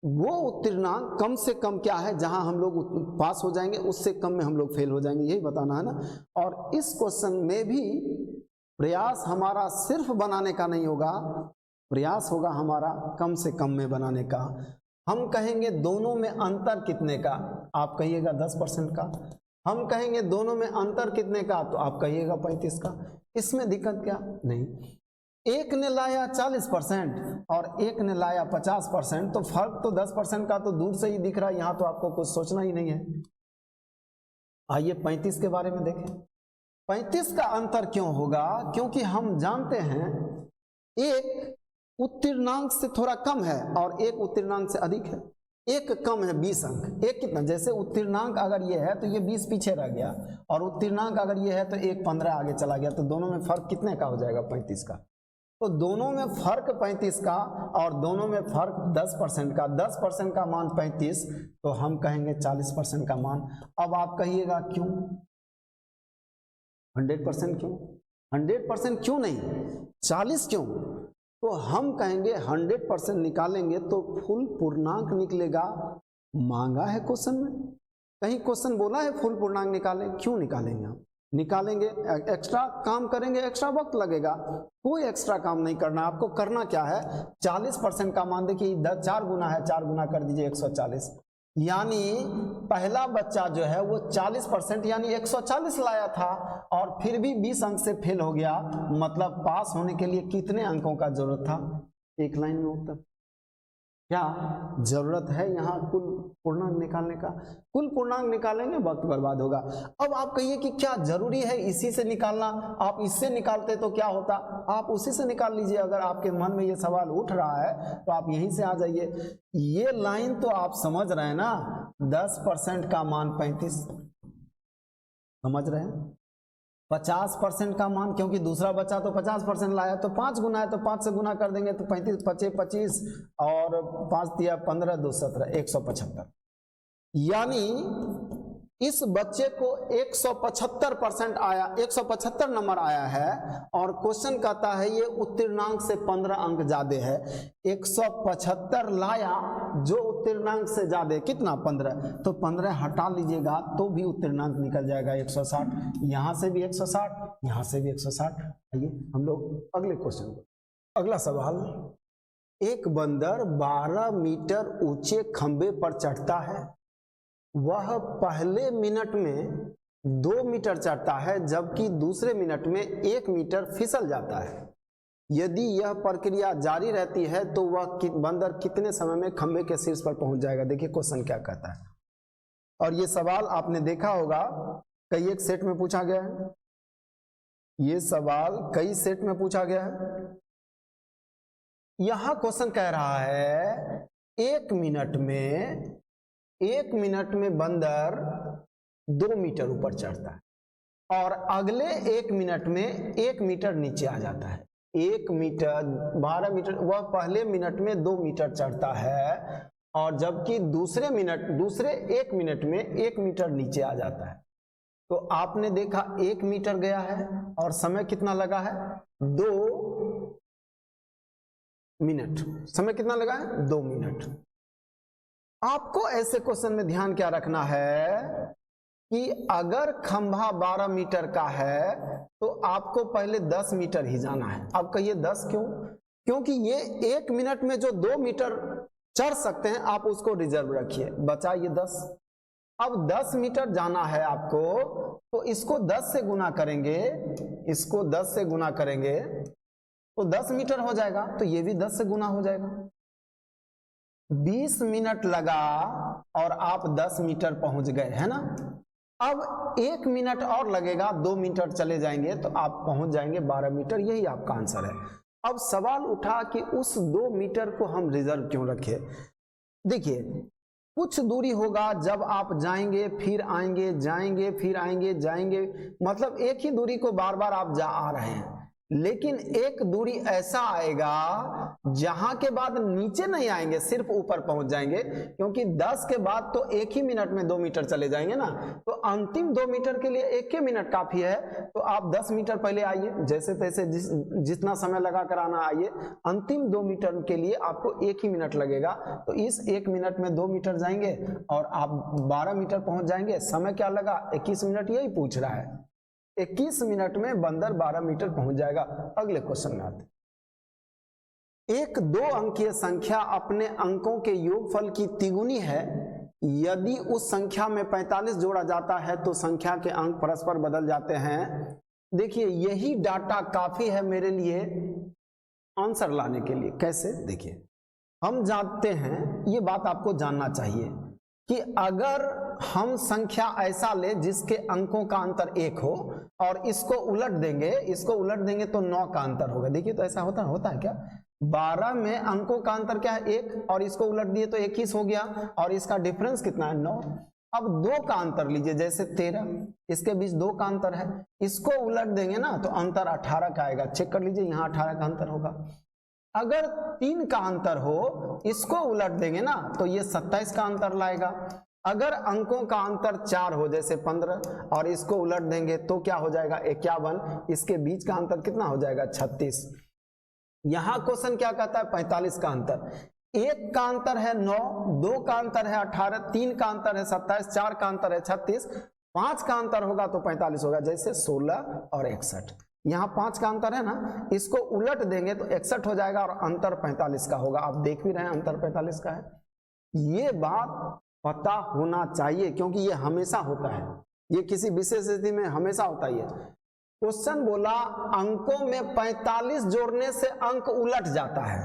वो उत्तीर्णांक कम से कम क्या है जहां हम लोग पास हो जाएंगे, उससे कम में हम लोग फेल हो जाएंगे, यही बताना है ना। और इस क्वेश्चन में भी प्रयास हमारा सिर्फ बनाने का नहीं होगा, प्रयास होगा हमारा कम से कम में बनाने का। हम कहेंगे दोनों में अंतर कितने का, आप कहिएगा 10% का। हम कहेंगे दोनों में अंतर कितने का, तो आप कहिएगा 35 का। इसमें दिक्कत क्या? नहीं। एक ने लाया 40% और एक ने लाया 50%, तो फर्क तो 10% का तो दूर से ही दिख रहा है, यहां तो आपको कुछ सोचना ही नहीं है। आइए 35 के बारे में देखें। 35 का अंतर क्यों होगा? क्योंकि हम जानते हैं एक उत्तीर्णांक से थोड़ा कम है और एक उत्तीर्णांक से अधिक है। एक कम है 20 अंक, एक कितना? जैसे उत्तीर्णांक अगर ये है तो ये 20 पीछे रह गया और उत्तीर्णांक अगर ये है तो एक 15 आगे चला गया, तो दोनों में फर्क कितने का हो जाएगा? 35 का। तो दोनों में फर्क 35 का और दोनों में फर्क 10% का। 10% का मान 35, तो हम कहेंगे 40% का मान। अब आप कहिएगा क्यों 100% क्यों? 100% क्यों नहीं, 40 क्यों? तो हम कहेंगे 100% निकालेंगे तो फुल पूर्णांक निकलेगा। मांगा है क्वेश्चन में, कहीं क्वेश्चन बोला है फुल पूर्णांक निकालें? क्यों निकालेंगे? हम निकालेंगे, एक्स्ट्रा काम करेंगे, एक्स्ट्रा वक्त लगेगा। कोई एक्स्ट्रा काम नहीं करना। आपको करना क्या है? 40% का मान देखिए 4 गुना है, 4 गुना कर दीजिए 140। यानी पहला बच्चा जो है वो 40% यानी 140 लाया था और फिर भी 20 अंक से फेल हो गया। मतलब पास होने के लिए कितने अंकों का जरूरत था? एक लाइन में उत्तर। क्या जरूरत है यहाँ कुल पूर्णांक निकालने का? कुल पूर्णांक निकालेंगे वक्त बर्बाद होगा। अब आप कहिए कि क्या जरूरी है इसी से निकालना? आप इससे निकालते तो क्या होता? आप उसी से निकाल लीजिए। अगर आपके मन में ये सवाल उठ रहा है तो आप यहीं से आ जाइए। ये लाइन तो आप समझ रहे हैं ना, 10% का मान 35, समझ रहे हैं? 50% का मान, क्योंकि दूसरा बच्चा तो 50% लाया, तो 5 गुना है तो 5 से गुना कर देंगे तो 35 25 25 और 5 दिया 15 2 17 175। यानी इस बच्चे को 175% आया, 175 नंबर आया है और क्वेश्चन कहता है ये उत्तीर्णांक से 15 अंक ज्यादा है। 175 लाया जो उत्तीर्णांक से ज्यादा कितना? 15, तो 15 हटा लीजिएगा तो भी उत्तीर्णांक निकल जाएगा 160। यहां से भी 160, यहां से भी 160। आइए हम लोग अगले क्वेश्चन को। अगला सवाल, एक बंदर 12 मीटर ऊंचे खंबे पर चढ़ता है। वह पहले मिनट में 2 मीटर चढ़ता है जबकि दूसरे मिनट में 1 मीटर फिसल जाता है। यदि यह प्रक्रिया जारी रहती है तो वह बंदर कितने समय में खंबे के शीर्ष पर पहुंच जाएगा? देखिए क्वेश्चन क्या कहता है। और ये सवाल आपने देखा होगा कई एक सेट में पूछा गया है। ये सवाल कई सेट में पूछा गया है। यहां क्वेश्चन कह रहा है 1 मिनट में बंदर 2 मीटर ऊपर चढ़ता है और अगले 1 मिनट में 1 मीटर नीचे आ जाता है। 1 मीटर 12 मीटर, वह पहले मिनट में 2 मीटर चढ़ता है और जबकि दूसरे 1 मिनट में 1 मीटर नीचे आ जाता है। तो आपने देखा 1 मीटर गया है और समय कितना लगा है 2 मिनट। समय कितना लगा है 2 मिनट। आपको ऐसे क्वेश्चन में ध्यान क्या रखना है कि अगर खंभा 12 मीटर का है तो आपको पहले 10 मीटर ही जाना है। अब कहिए 10 क्यों? क्योंकि ये 1 मिनट में जो 2 मीटर चढ़ सकते हैं आप उसको रिजर्व रखिए, बचा ये 10। अब 10 मीटर जाना है आपको तो इसको 10 से गुना करेंगे, इसको 10 से गुना करेंगे तो 10 मीटर हो जाएगा, तो ये भी 10 से गुना हो जाएगा। 20 मिनट लगा और आप 10 मीटर पहुंच गए, है ना। अब 1 मिनट और लगेगा, 2 मीटर चले जाएंगे तो आप पहुंच जाएंगे 12 मीटर। यही आपका आंसर है। अब सवाल उठा कि उस 2 मीटर को हम रिजर्व क्यों रखें। देखिए कुछ दूरी होगा, जब आप जाएंगे फिर आएंगे, जाएंगे फिर आएंगे, जाएंगे, मतलब एक ही दूरी को बार बार आप जा आ रहे हैं। लेकिन एक दूरी ऐसा आएगा जहां के बाद नीचे नहीं आएंगे, सिर्फ ऊपर पहुंच जाएंगे, क्योंकि 10 के बाद तो 1 ही मिनट में 2 मीटर चले जाएंगे ना। तो अंतिम 2 मीटर के लिए 1 ही मिनट काफी है। तो आप 10 मीटर पहले आइए, जैसे तैसे जितना समय लगा कर आना आइए। अंतिम 2 मीटर के लिए आपको 1 ही मिनट लगेगा, तो इस 1 मिनट में 2 मीटर जाएंगे और आप 12 मीटर पहुंच जाएंगे। समय क्या लगा 21 मिनट, यही पूछ रहा है। 21 मिनट में बंदर 12 मीटर पहुंच जाएगा। अगले क्वेश्चन में आते। एक 2 अंकीय संख्या अपने अंकों के योगफल की तिगुनी है। यदि उस संख्या में 45 जोड़ा जाता है तो संख्या के अंक परस्पर बदल जाते हैं। देखिए यही डाटा काफी है मेरे लिए आंसर लाने के लिए। कैसे? देखिए हम जानते हैं, ये बात आपको जानना चाहिए कि अगर हम संख्या ऐसा ले जिसके अंकों का अंतर 1 हो और इसको उलट देंगे तो 9 का अंतर होगा। देखिए तो ऐसा होता है क्या? 12 में अंकों का अंतर क्या है 1 और इसको उलट दिए तो 21 हो गया और इसका डिफरेंस कितना है 9। अब 2 का अंतर लीजिए, जैसे 13, इसके बीच 2 का अंतर है, इसको उलट देंगे ना तो अंतर 18 का आएगा। चेक कर लीजिए यहाँ 18 का अंतर होगा। अगर 3 का अंतर हो, इसको उलट देंगे ना तो ये 27 का अंतर लाएगा। अगर अंकों का अंतर 4 हो, जैसे 15, और इसको उलट देंगे तो क्या हो जाएगा 51, इसके बीच का अंतर कितना हो जाएगा 36। यहां क्वेश्चन क्या कहता है 45 का अंतर। 1 का अंतर है 9, 2 का अंतर है 18, 3 का अंतर है 27, 4 का अंतर है 36, 5 का अंतर होगा तो 45 होगा, जैसे 16 और 61। यहाँ 5 का अंतर है ना, इसको उलट देंगे तो 61 हो जाएगा और अंतर 45 का होगा। आप देख भी रहे हैं अंतर 45 का है। ये बात पता होना चाहिए क्योंकि ये हमेशा होता है, ये किसी विशेष स्थिति में हमेशा होता ही है। क्वेश्चन बोला अंकों में 45 जोड़ने से अंक उलट जाता है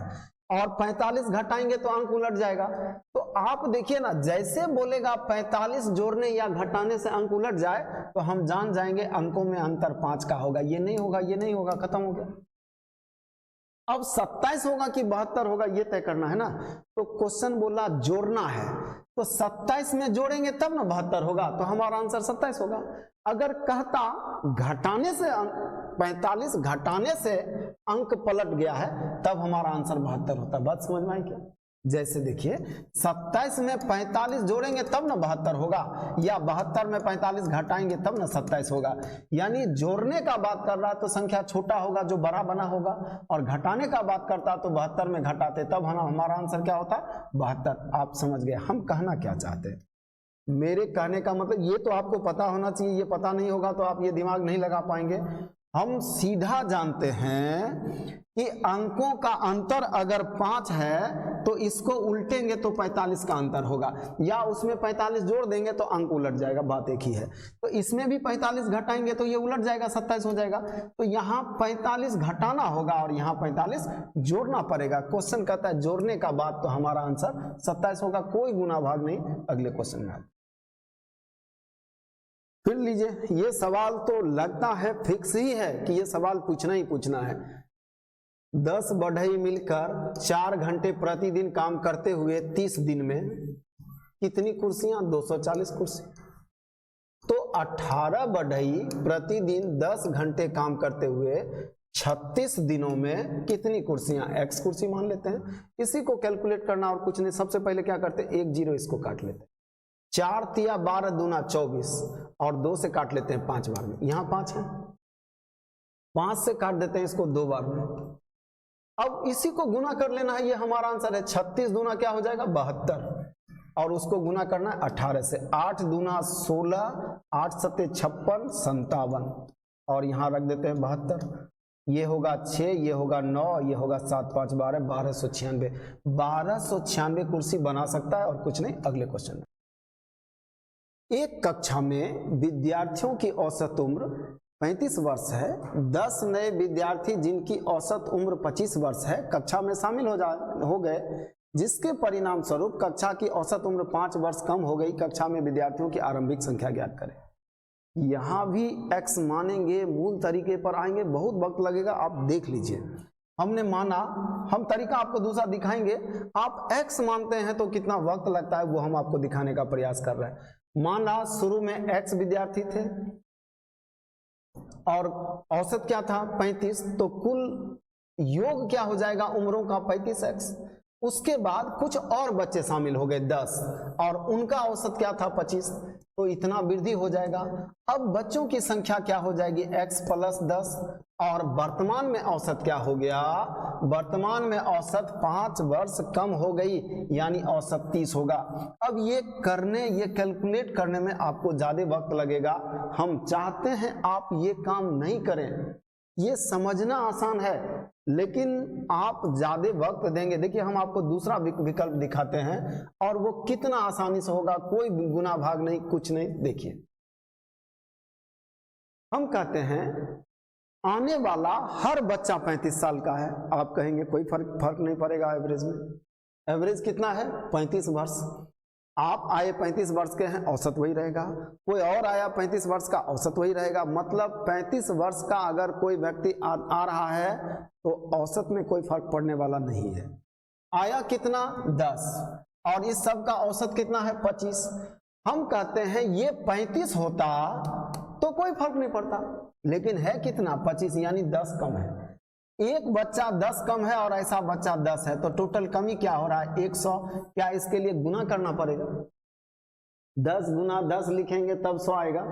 और 45 घटाएंगे तो अंक उलट जाएगा। तो आप देखिए ना, जैसे बोलेगा 45 जोड़ने या घटाने से अंक उलट जाए तो हम जान जाएंगे अंकों में अंतर 5 का होगा। ये नहीं होगा, ये नहीं होगा, खत्म हो गया। अब 27 होगा कि 72 होगा ये तय करना है ना। तो क्वेश्चन बोला जोड़ना है, तो 27 में जोड़ेंगे तब ना 72 होगा, तो हमारा आंसर 27 होगा। अगर कहता घटाने से 45 घटाने से अंक पलट गया है तब हमारा आंसर 72 होता। बात समझ में आई क्या? जैसे देखिए 27 में 45 जोड़ेंगे तब ना 72 होगा, या 72 में 45 घटाएंगे तब ना 27 होगा। यानी जोड़ने का बात कर रहा है तो संख्या छोटा होगा जो बड़ा बना होगा, और घटाने का बात करता तो 72 में घटाते तब हमारा आंसर क्या होता 72। आप समझ गए हम कहना क्या चाहते हैं। मेरे कहने का मतलब ये तो आपको पता होना चाहिए, ये पता नहीं होगा तो आप ये दिमाग नहीं लगा पाएंगे। हम सीधा जानते हैं कि अंकों का अंतर अगर 5 है तो इसको उल्टेंगे तो 45 का अंतर होगा, या उसमें 45 जोड़ देंगे तो अंक उलट जाएगा, बात एक ही है। तो इसमें भी 45 घटाएंगे तो ये उलट जाएगा 27 हो जाएगा। तो यहाँ 45 घटाना होगा और यहाँ 45 जोड़ना पड़ेगा। क्वेश्चन कहता है जोड़ने का बात, तो हमारा आंसर 27 होगा, कोई गुना भाग नहीं। अगले क्वेश्चन में फिर लीजिए, ये सवाल तो लगता है फिक्स ही है कि ये सवाल पूछना ही पूछना है। 10 बढ़ई मिलकर 4 घंटे प्रतिदिन काम करते हुए 30 दिन में कितनी कुर्सियां? 240 कुर्सी। तो 18 बढ़ई प्रतिदिन 10 घंटे काम करते हुए 36 दिनों में कितनी कुर्सियां, x कुर्सी मान लेते हैं, इसी को कैलकुलेट करना और कुछ नहीं। सबसे पहले क्या करते हैं, 1 0 इसको काट लेते हैं, 4 तिया 12 दूना 24 और 2 से काट लेते हैं 5 बार में, यहां 5 है, 5 से काट देते हैं इसको 2 बार में। अब इसी को गुना कर लेना है, ये हमारा आंसर है। 36 दूना क्या हो जाएगा 72 और उसको गुना करना है 18 से, 8 दूना 16, 8 सत्ते 56, 57 और यहां रख देते हैं 72। ये होगा 6, ये होगा 9, ये होगा 7 5 12, 1296। 1296 कुर्सी बना सकता है और कुछ नहीं। अगले क्वेश्चन में, एक कक्षा में विद्यार्थियों की औसत उम्र 35 वर्ष है। 10 नए विद्यार्थी जिनकी औसत उम्र 25 वर्ष है कक्षा में शामिल हो गए, जिसके परिणाम स्वरूप कक्षा की औसत उम्र 5 वर्ष कम हो गई। कक्षा में विद्यार्थियों की आरंभिक संख्या ज्ञात करें। यहां भी x मानेंगे, मूल तरीके पर आएंगे, बहुत वक्त लगेगा, आप देख लीजिए। हमने माना, हम तरीका आपको दूसरा दिखाएंगे, आप x मानते हैं तो कितना वक्त लगता है वो हम आपको दिखाने का प्रयास कर रहे हैं। माना शुरू में x विद्यार्थी थे और औसत क्या था 35, तो कुल योग क्या हो जाएगा उम्रों का 35x। उसके बाद कुछ और बच्चे शामिल हो गए 10 और उनका औसत क्या था 25, तो इतना वृद्धि हो जाएगा। अब बच्चों की संख्या क्या हो जाएगी x + 10 और वर्तमान में औसत क्या हो गया, वर्तमान में औसत 5 वर्ष कम हो गई, यानी औसत 30 होगा। अब ये कैलकुलेट करने में आपको ज्यादा वक्त लगेगा। हम चाहते हैं आप ये काम नहीं करें, ये समझना आसान है लेकिन आप ज्यादा वक्त देंगे। देखिए हम आपको दूसरा विकल्प दिखाते हैं और वो कितना आसानी से होगा, कोई गुना भाग नहीं, कुछ नहीं। देखिए हम कहते हैं आने वाला हर बच्चा 35 साल का है। आप कहेंगे कोई फर्क नहीं पड़ेगा एवरेज में। एवरेज कितना है 35 वर्ष। आप आए 35 वर्ष के हैं, औसत वही रहेगा। कोई और आया 35 वर्ष का, औसत वही रहेगा। मतलब 35 वर्ष का अगर कोई व्यक्ति आ रहा है तो औसत में कोई फर्क पड़ने वाला नहीं है। आया कितना 10 और इस सब का औसत कितना है 25। हम कहते हैं ये 35 होता तो कोई फर्क नहीं पड़ता, लेकिन है कितना 25, यानी 10 कम है। एक बच्चा 10 कम है और ऐसा बच्चा 10 है, तो टोटल कमी क्या हो रहा है 100। क्या इसके लिए गुना करना पड़ेगा, 10 गुना 10 लिखेंगे तब 100 आएगा।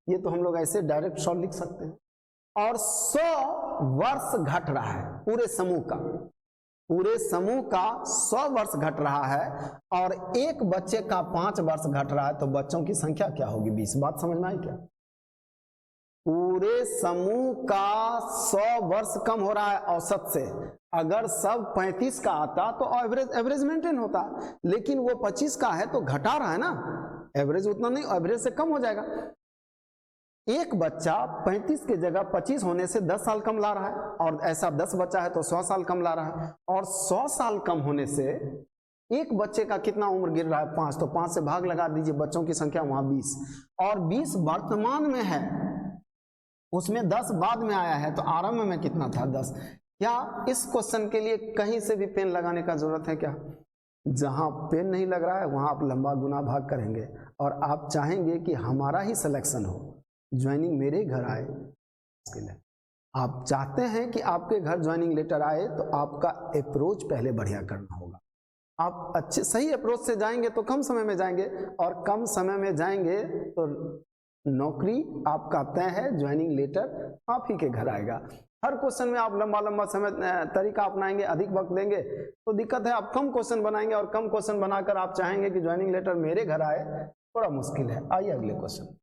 ये तो हम लोग ऐसे डायरेक्ट 100 लिख सकते हैं। और 100 वर्ष घट रहा है पूरे समूह का, पूरे समूह का 100 वर्ष घट रहा है और एक बच्चे का 5 वर्ष घट रहा है, तो बच्चों की संख्या क्या होगी 20। बात समझ में आई क्या? पूरे समूह का 100 वर्ष कम हो रहा है औसत से। अगर सब 35 का आता तो एवरेज मेंटेन होता, लेकिन वो 25 का है तो घटा रहा है ना, एवरेज उतना नहीं, एवरेज से कम हो जाएगा। एक बच्चा 35 की जगह 25 होने से 10 साल कम ला रहा है और ऐसा 10 बच्चा है तो 100 साल कम ला रहा है। और 100 साल कम होने से एक बच्चे का कितना उम्र गिर रहा है 5, तो 5 से भाग लगा दीजिए, बच्चों की संख्या वहां 20 और 20 वर्तमान में है, उसमें 10 बाद में आया है, तो आरंभ में कितना था 10। क्या इस क्वेश्चन के लिए कहीं से भी पेन लगाने का जरूरत है क्या? जहां पेन नहीं लग रहा है वहां आप लंबा गुना भाग करेंगे और आप चाहेंगे कि हमारा ही सिलेक्शन हो, ज्वाइनिंग मेरे घर आए। इसके लिए आप चाहते हैं कि आपके घर ज्वाइनिंग लेटर आए, तो आपका अप्रोच पहले बढ़िया करना होगा। आप अच्छे सही अप्रोच से जाएंगे तो कम समय में जाएंगे, और कम समय में जाएंगे तो नौकरी आपका तय है, ज्वाइनिंग लेटर आप ही के घर आएगा। हर क्वेश्चन में आप लंबा समय तरीका अपनाएंगे, अधिक वक्त देंगे तो दिक्कत है। आप कम क्वेश्चन बनाएंगे और कम क्वेश्चन बनाकर आप चाहेंगे कि ज्वाइनिंग लेटर मेरे घर आए, थोड़ा मुश्किल है। आइए अगले क्वेश्चन।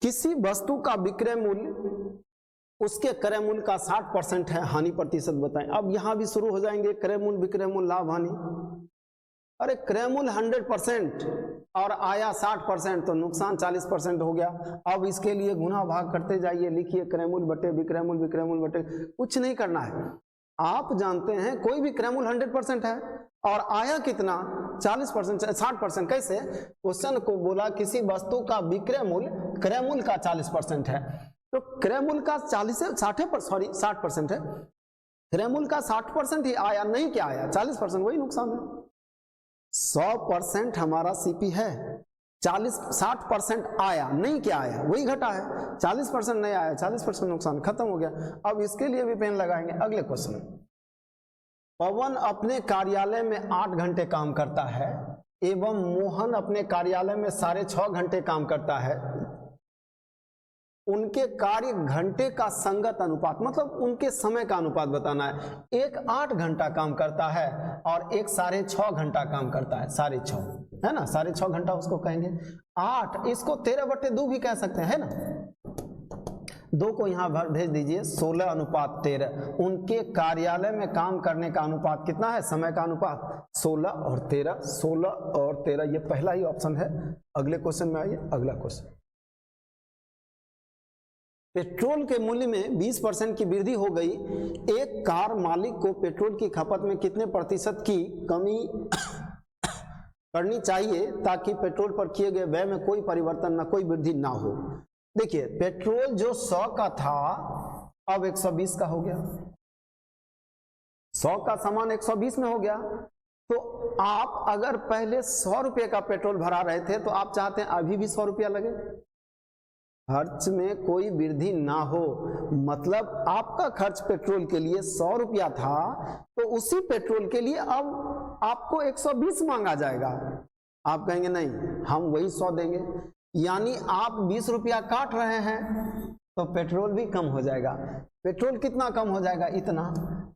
किसी वस्तु का विक्रय मूल्य उसके क्रय मूल्य का 60% है, हानि प्रतिशत बताएं। अब यहां भी शुरू हो जाएंगे क्रय मूल्य, विक्रय मूल्य, लाभ, हानि। अरे क्रय मूल्य 100% और आया 60%, तो नुकसान 40% हो गया। अब इसके लिए गुना भाग करते जाइए, लिखिए क्रय मूल्य बटे विक्रय मूल्य, विक्रय मूल्य बटे, कुछ नहीं करना है। आप जानते हैं कोई भी क्रय मूल्य 100% है और आया कितना 40%, 60%। कैसे? क्वेश्चन को बोला किसी वस्तु का विक्रय मूल्य क्रय मूल्य का 40% है, तो क्रय मूल्य का 60% है, क्रय मूल्य का 60% ही आया, नहीं क्या आया 40%, वही नुकसान है। 100% हमारा सीपी है, 60% आया नहीं, क्या आया वही घटा है, 40% नहीं आया, 40% नुकसान, खत्म हो गया। अब इसके लिए भी पेन लगाएंगे। अगले क्वेश्चन, पवन अपने कार्यालय में 8 घंटे काम करता है एवं मोहन अपने कार्यालय में 6.5 घंटे काम करता है। उनके कार्य घंटे का संगत अनुपात, मतलब उनके समय का अनुपात बताना है। एक 8 घंटा काम करता है और एक 6.5 घंटा काम करता है, 6.5 है ना, 6.5 घंटा उसको कहेंगे। 8 इसको 13/2 भी कह सकते हैं ना, 2 को यहाँ भर भेज दीजिए, 16:13। उनके कार्यालय में काम करने का अनुपात कितना है, समय का अनुपात 16 और 13, 16 और 13, ये पहला ही ऑप्शन है। अगले क्वेश्चन में आइए। अगला क्वेश्चन, पेट्रोल के मूल्य में 20% की वृद्धि हो गई, एक कार मालिक को पेट्रोल की खपत में कितने प्रतिशत की कमी करनी चाहिए ताकि पेट्रोल पर किए गए व्यय में कोई परिवर्तन न, कोई वृद्धि ना हो। देखिए, पेट्रोल जो 100 का था अब 120 का हो गया, 100 का सामान 120 में हो गया। तो आप अगर पहले 100 रुपये का पेट्रोल भरा रहे थे तो आप चाहते हैं अभी भी 100 रुपया लगे, खर्च में कोई वृद्धि ना हो। मतलब आपका खर्च पेट्रोल के लिए 100 रुपया था तो उसी पेट्रोल के लिए अब आपको 120 मांगा जाएगा। आप कहेंगे नहीं, हम वही 100 देंगे, यानी आप 20 रुपया काट रहे हैं तो पेट्रोल भी कम हो जाएगा। पेट्रोल कितना कम हो जाएगा, इतना।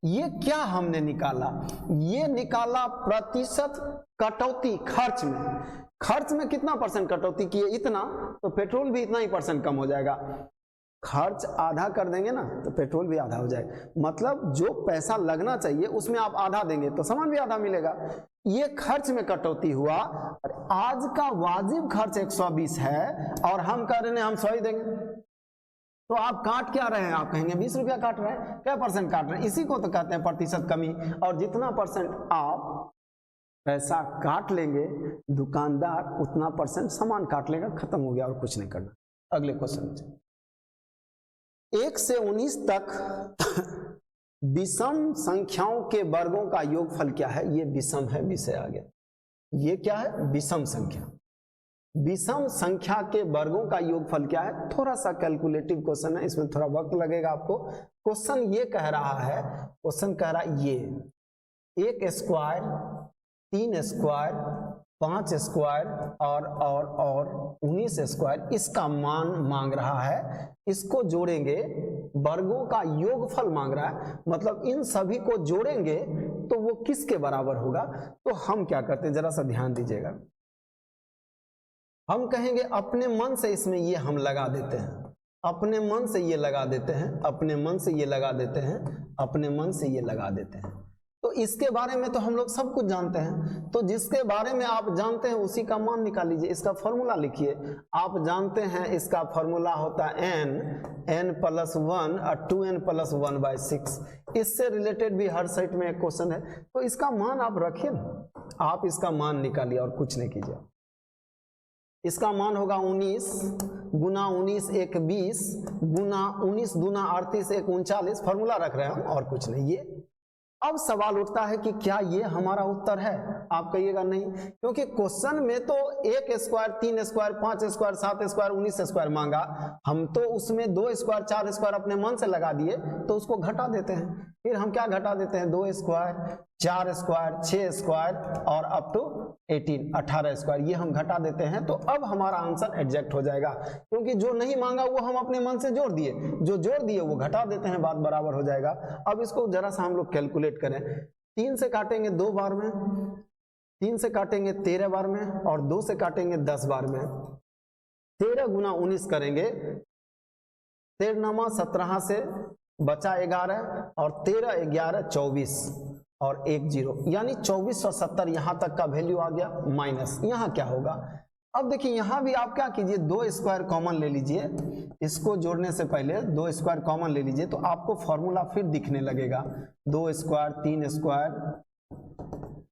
ये क्या हमने निकाला, ये निकाला प्रतिशत कटौती खर्च में। खर्च में कितना % कटौती किए, इतना, तो पेट्रोल भी इतना ही % कम हो जाएगा। खर्च आधा कर देंगे ना तो पेट्रोल भी आधा हो जाएगा। मतलब जो पैसा लगना चाहिए उसमें आप आधा देंगे तो सामान भी आधा मिलेगा। ये खर्च में कटौती हुआ। आज का वाजिब खर्च 120 है और हम कह रहे हैं हम 100 ही देंगे, तो आप काट क्या रहे हैं, आप कहेंगे 20 रुपया काट रहे हैं, क्या % काट रहे हैं, इसी को तो कहते हैं प्रतिशत कमी। और जितना % आप पैसा काट लेंगे दुकानदार उतना % सामान काट लेगा, खत्म हो गया और कुछ नहीं करना। अगले क्वेश्चन, 1 से 19 तक विषम संख्याओं के वर्गों का योगफल क्या है। ये विषम है, विषय आ गया। ये क्या है, विषम संख्या। विषम संख्या के वर्गों का योगफल क्या है। थोड़ा सा कैलकुलेटिव क्वेश्चन है, इसमें थोड़ा वक्त लगेगा आपको। क्वेश्चन ये कह रहा है, क्वेश्चन कह रहा है ये 1 स्क्वायर 3 स्क्वायर 5 स्क्वायर और 19 स्क्वायर, इसका मान मांग रहा है। इसको जोड़ेंगे, वर्गों का योगफल मांग रहा है, मतलब इन सभी को जोड़ेंगे तो वो किसके बराबर होगा। तो हम क्या करते हैं, जरा सा ध्यान दीजिएगा। हम कहेंगे अपने मन से इसमें ये हम लगा देते हैं, अपने मन से ये लगा देते हैं, अपने मन से ये लगा देते हैं, अपने मन से ये लगा देते हैं। तो इसके बारे में तो हम लोग सब कुछ जानते हैं, तो जिसके बारे में आप जानते हैं उसी का मान निकाल लीजिए। इसका फॉर्मूला लिखिए। आप जानते हैं इसका फॉर्मूला होता है n + 1 और 2n + 1/6। इससे रिलेटेड भी हर सेट में एक क्वेश्चन है, तो इसका मान आप रखिए ना, आप इसका मान निकालिए और कुछ नहीं कीजिए। इसका मान होगा 19 गुना 19 1 20 गुना 19 दूना 38 1 39। फॉर्मूला रख रहे हैं हम और कुछ नहीं। ये अब सवाल उठता है कि क्या ये हमारा उत्तर है। आप कहिएगा नहीं, क्योंकि क्वेश्चन में तो 1 square 3 square 5 square 7 square 19 square मांगा, हम तो उसमें 2 स्क्वायर 4 स्क्वायर अपने मन से लगा दिए, तो उसको घटा देते हैं। फिर हम क्या घटा देते हैं, 2 स्क्वायर 4 स्क्वायर 6 स्क्वायर और अप टू 18 स्क्वायर, ये हम घटा देते हैं। तो अब हमारा आंसर एग्जैक्ट हो जाएगा, क्योंकि जो नहीं मांगा वो हम अपने मन से जोड़ दिए, जो जोड़ दिए वो घटा देते हैं, बात बराबर हो जाएगा। अब इसको जरा सा हम लोग कैलकुलेट करें। 3 से काटेंगे 2 बार में, 3 से काटेंगे 13 बार में और 2 से काटेंगे 10 बार में। 13 गुना 19 करेंगे, 13 17 से बचा 11 और 13 11 24 और 1 0, यानी 2470 यहां तक का वैल्यू आ गया। माइनस यहां क्या होगा, अब देखिए यहां भी आप क्या कीजिए, 2 स्क्वायर कॉमन ले लीजिए। इसको जोड़ने से पहले 2 स्क्वायर कॉमन ले लीजिए, तो आपको फॉर्मूला फिर दिखने लगेगा। 2 स्क्वायर 3 स्क्वायर,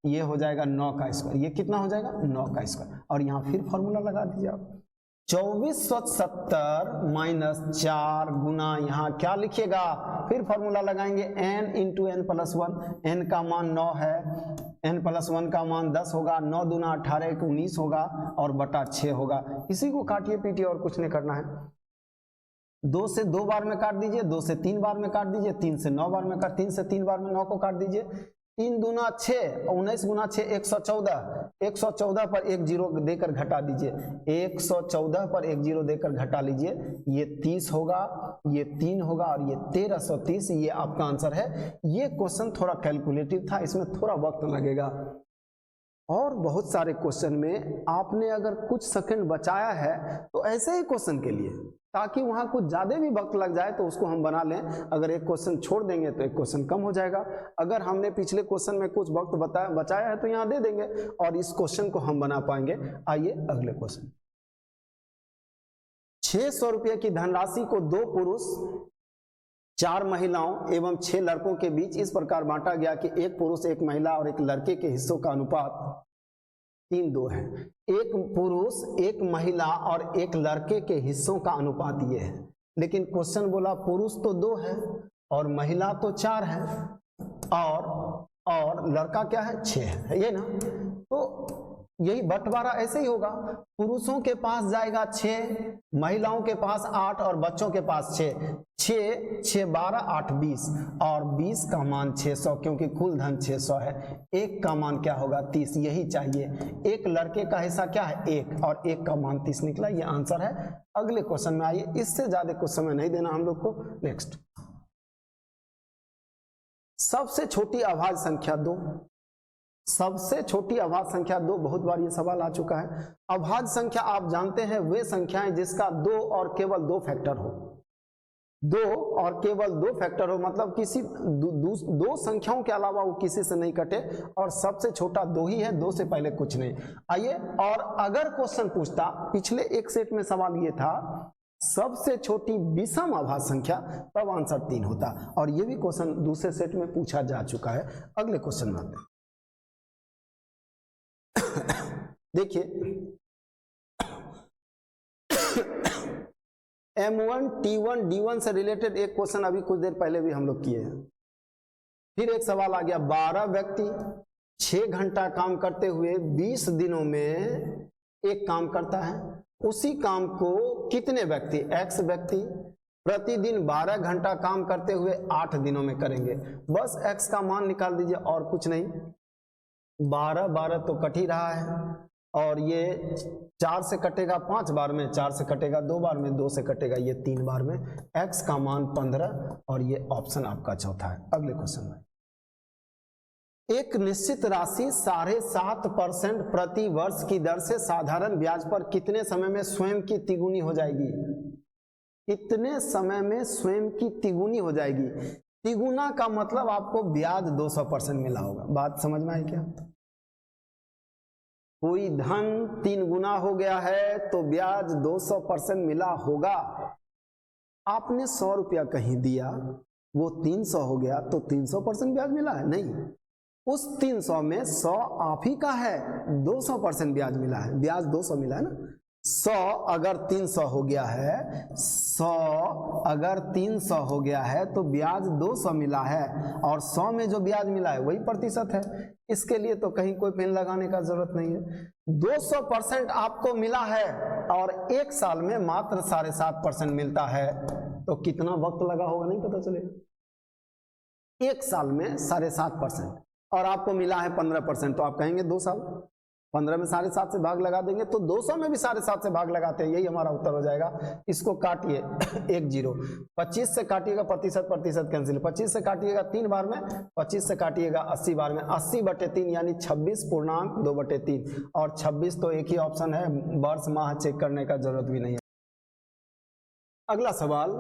ये हो जाएगा 9 का स्क्वायर, ये कितना हो जाएगा 9 का स्क्वायर, और यहाँ फिर फॉर्मूला लगा दीजिए आप। 2470 माइनस 4 गुना यहाँ क्या लिखिएगा, फिर फॉर्मूला लगाएंगे n into n plus 1। n का मान 9 है, n प्लस 1 का मान 10 होगा, 9 दूना 18 1 19 होगा और बटा 6 होगा। इसी को काटिए पीटिए और कुछ नहीं करना है। 2 से 2 बार में काट दीजिए, 2 से 3 बार में काट दीजिए, 3 से 9 बार में काट, 3 से 3 बार में 9 को काट दीजिए। 3 दूना 6, 19 गुना 6 114, 114 पर एक जीरो देकर घटा दीजिए, 114 पर एक जीरो देकर घटा लीजिए, ये 30 होगा, ये 3 होगा और ये 1330, ये आपका आंसर है। ये क्वेश्चन थोड़ा कैलकुलेटिव था, इसमें थोड़ा वक्त लगेगा। और बहुत सारे क्वेश्चन में आपने अगर कुछ सेकंड बचाया है तो ऐसे ही क्वेश्चन के लिए, ताकि वहां कुछ ज्यादा भी वक्त लग जाए तो उसको हम बना लें। अगर एक क्वेश्चन छोड़ देंगे तो एक क्वेश्चन कम हो जाएगा। अगर हमने पिछले क्वेश्चन में कुछ वक्त बचाया है तो यहाँ दे देंगे और इस क्वेश्चन को हम बना पाएंगे। आइए अगले क्वेश्चन। 600 रुपये की धनराशि को 2 पुरुष 4 महिलाओं एवं 6 लड़कों के बीच इस प्रकार बांटा गया कि एक पुरुष, एक महिला और एक लड़के के हिस्सों का अनुपात 3:2 है। एक पुरुष, एक महिला और एक लड़के के हिस्सों का अनुपात ये है, लेकिन क्वेश्चन बोला पुरुष तो 2 है और महिला तो 4 है और लड़का क्या है 6 है, ये ना। तो यही बंटवारा ऐसे ही होगा, पुरुषों के पास जाएगा 6, महिलाओं के पास 8 और बच्चों के पास 6। 6 6 12 8 20 और 20 का मान 600, क्योंकि कुल धन 600 है। एक का मान क्या होगा 30, यही चाहिए। एक लड़के का हिस्सा क्या है 1 और 1 का मान 30 निकला, ये आंसर है। अगले क्वेश्चन में आइए, इससे ज्यादा कुछ समय नहीं देना हम लोग को। नेक्स्ट, सबसे छोटी अभाज्य संख्या 2। सबसे छोटी अभाज्य संख्या 2, बहुत बार ये सवाल आ चुका है। अभाज्य संख्या आप जानते हैं वे संख्याएं जिसका 2 और केवल 2 फैक्टर हो। 2 और केवल 2 फैक्टर हो, मतलब किसी दो संख्याओं के अलावा वो किसी से नहीं कटे, और सबसे छोटा 2 ही है, 2 से पहले कुछ नहीं। आइए, और अगर क्वेश्चन पूछता, पिछले एक सेट में सवाल ये था सबसे छोटी विषम अभाज्य संख्या, तब आंसर 3 होता, और ये भी क्वेश्चन दूसरे सेट में पूछा जा चुका है। अगले क्वेश्चन में आते हैं। देखिए, M1 T1 D1 से रिलेटेड एक क्वेश्चन अभी कुछ देर पहले भी हम लोग किए हैं। फिर एक सवाल आ गया, 12 व्यक्ति 6 घंटा काम करते हुए 20 दिनों में एक काम करता है। उसी काम को कितने व्यक्ति, X व्यक्ति प्रतिदिन 12 घंटा काम करते हुए 8 दिनों में करेंगे। बस X का मान निकाल दीजिए और कुछ नहीं। 12 12 तो कट ही रहा है, और ये 4 से कटेगा 5 बार में, 4 से कटेगा 2 बार में, 2 से कटेगा ये 3 बार में। X का मान 15, और ये ऑप्शन आपका चौथा है। अगले क्वेश्चन में, एक निश्चित राशि 7.5% प्रति वर्ष की दर से साधारण ब्याज पर कितने समय में स्वयं की तिगुनी हो जाएगी। कितने समय में स्वयं की तिगुनी हो जाएगी। तिगुना का मतलब आपको ब्याज 200% मिला होगा। बात समझ में आई क्या? कोई धन 3 गुना हो गया है तो ब्याज 200% मिला होगा। आपने 100 रुपया कहीं दिया, वो 300 हो गया तो 300% ब्याज मिला है? नहीं, उस 300 में 100 आप ही का है, 200% ब्याज मिला है। ब्याज 200 मिला है ना। 100 अगर 300 हो गया है, 100 अगर 300 हो गया है तो ब्याज 200 मिला है, और 100 में जो ब्याज मिला है वही प्रतिशत है। इसके लिए तो कहीं कोई पेन लगाने का जरूरत नहीं है। 200% आपको मिला है और 1 साल में मात्र 7.5% मिलता है, तो कितना वक्त लगा होगा नहीं पता चलेगा। 1 साल में 7.5% और आपको मिला है 15%, तो आप कहेंगे 2 साल। 15 में 7.5 से भाग लगा देंगे तो 200 में भी 7.5 से भाग लगाते हैं, यही हमारा उत्तर हो जाएगा। इसको काटिए 1 0, 25 से काटिएगा प्रतिशत, प्रतिशत कैंसिल, 25 से काटिएगा 3 बार में, 25 से काटिएगा 80 बार में, 80/3 यानी 26.2/3, और 26 तो एक ही ऑप्शन है, वर्ष माह चेक करने का जरूरत भी नहीं है। अगला सवाल,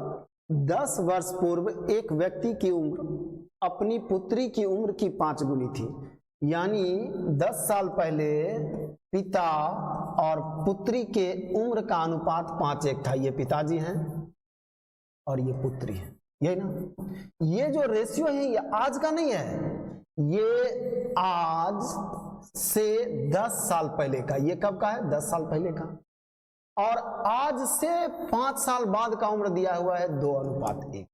10 वर्ष पूर्व एक व्यक्ति की उम्र अपनी पुत्री की उम्र की 5 गुनी थी, यानी 10 साल पहले पिता और पुत्री के उम्र का अनुपात 5:1 था। ये पिताजी हैं और ये पुत्री है, यही ना। ये जो रेशियो है ये आज का नहीं है, ये आज से 10 साल पहले का। ये कब का है? 10 साल पहले का। और आज से 5 साल बाद का उम्र दिया हुआ है 2:1।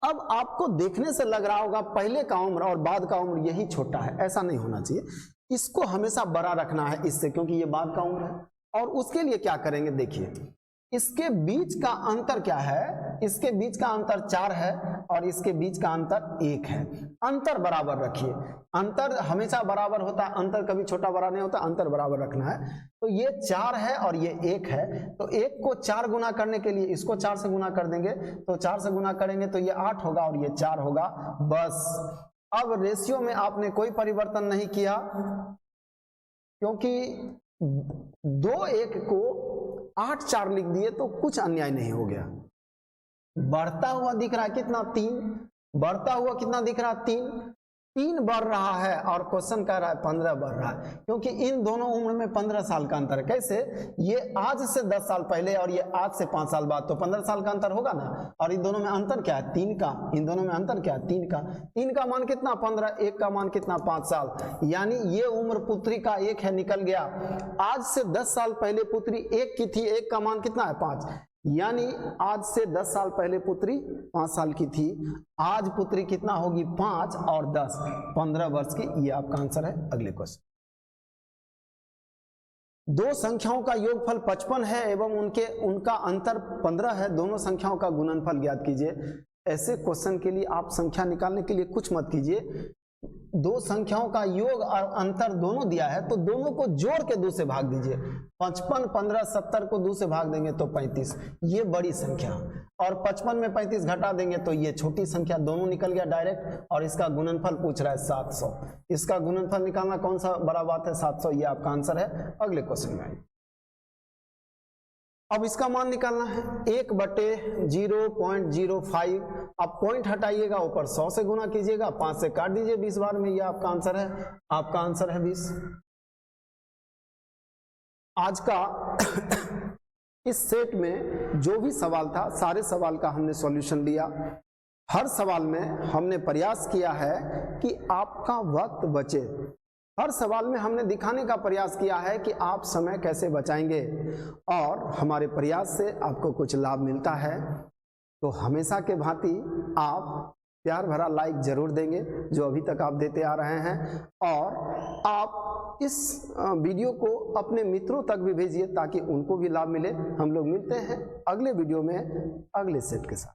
अब आपको देखने से लग रहा होगा पहले का उम्र और बाद का उम्र यही छोटा है, ऐसा नहीं होना चाहिए, इसको हमेशा बड़ा रखना है इससे, क्योंकि ये बाद का उम्र है। और उसके लिए क्या करेंगे, देखिए इसके बीच का अंतर क्या है, इसके बीच का अंतर 4 है और इसके बीच का अंतर 1 है। अंतर बराबर रखिए, अंतर हमेशा बराबर होता है, अंतर कभी छोटा बड़ा नहीं होता, अंतर बराबर रखना है। तो ये 4 है और ये 1 है, तो 1 को 4 गुना करने के लिए इसको 4 से गुना कर देंगे, तो 4 से गुना करेंगे तो ये 8 होगा और ये 4 होगा, बस। अब रेशियो में आपने कोई परिवर्तन नहीं किया, क्योंकि 2:1 को 8:4 लिख दिए तो कुछ अन्याय नहीं हो गया। बढ़ता हुआ दिख रहा है कितना, 3, बढ़ता हुआ कितना दिख रहा है, 3 बढ़ रहा है और क्वेश्चन कह रहा है 15 बढ़ रहा है, क्योंकि इन दोनों उम्र में 15 साल का अंतर है। कैसे, ये आज से 10 साल पहले और ये आज से 5 साल बाद, तो 15 साल का अंतर होगा ना। और इन दोनों में अंतर क्या है, 3 का, इन दोनों में अंतर क्या है, 3 का। 3 का मान कितना, 15, 1 का मान कितना, 5 साल, यानी ये उम्र पुत्री का 1 है, निकल गया। आज से 10 साल पहले पुत्री 1 की थी, 1 का मान कितना है, 5, यानी आज से 10 साल पहले पुत्री 5 साल की थी, आज पुत्री कितना होगी, 5 और 10, 15 वर्ष की। ये आपका आंसर है। अगले क्वेश्चन, दो संख्याओं का योगफल 55 है एवं उनका अंतर 15 है, दोनों संख्याओं का गुणनफल ज्ञात कीजिए। ऐसे क्वेश्चन के लिए आप संख्या निकालने के लिए कुछ मत कीजिए, दो संख्याओं का योग और अंतर दोनों दिया है तो दोनों को जोड़ के 2 से भाग दीजिए। 55, 15, 70 को 2 से भाग देंगे तो 35, ये बड़ी संख्या, और 55 में 35 घटा देंगे तो ये छोटी संख्या, दोनों निकल गया डायरेक्ट। और इसका गुणनफल पूछ रहा है 700, इसका गुणनफल निकालना कौन सा बड़ा बात है, 700, ये आपका आंसर है। अगले क्वेश्चन में अब इसका मान निकालना है 1/0.05। आप पॉइंट हटाइएगा, ऊपर 100 से गुना कीजिएगा, 5 से काट दीजिए 20 बार में, ये आपका आंसर है। आपका आंसर है 20। आज का इस सेट में जो भी सवाल था, सारे सवाल का हमने सॉल्यूशन दिया। हर सवाल में हमने प्रयास किया है कि आपका वक्त बचे, हर सवाल में हमने दिखाने का प्रयास किया है कि आप समय कैसे बचाएंगे, और हमारे प्रयास से आपको कुछ लाभ मिलता है। तो हमेशा के भांति आप प्यार भरा लाइक जरूर देंगे, जो अभी तक आप देते आ रहे हैं, और आप इस वीडियो को अपने मित्रों तक भी भेजिए ताकि उनको भी लाभ मिले। हम लोग मिलते हैं अगले वीडियो में अगले सेट के साथ।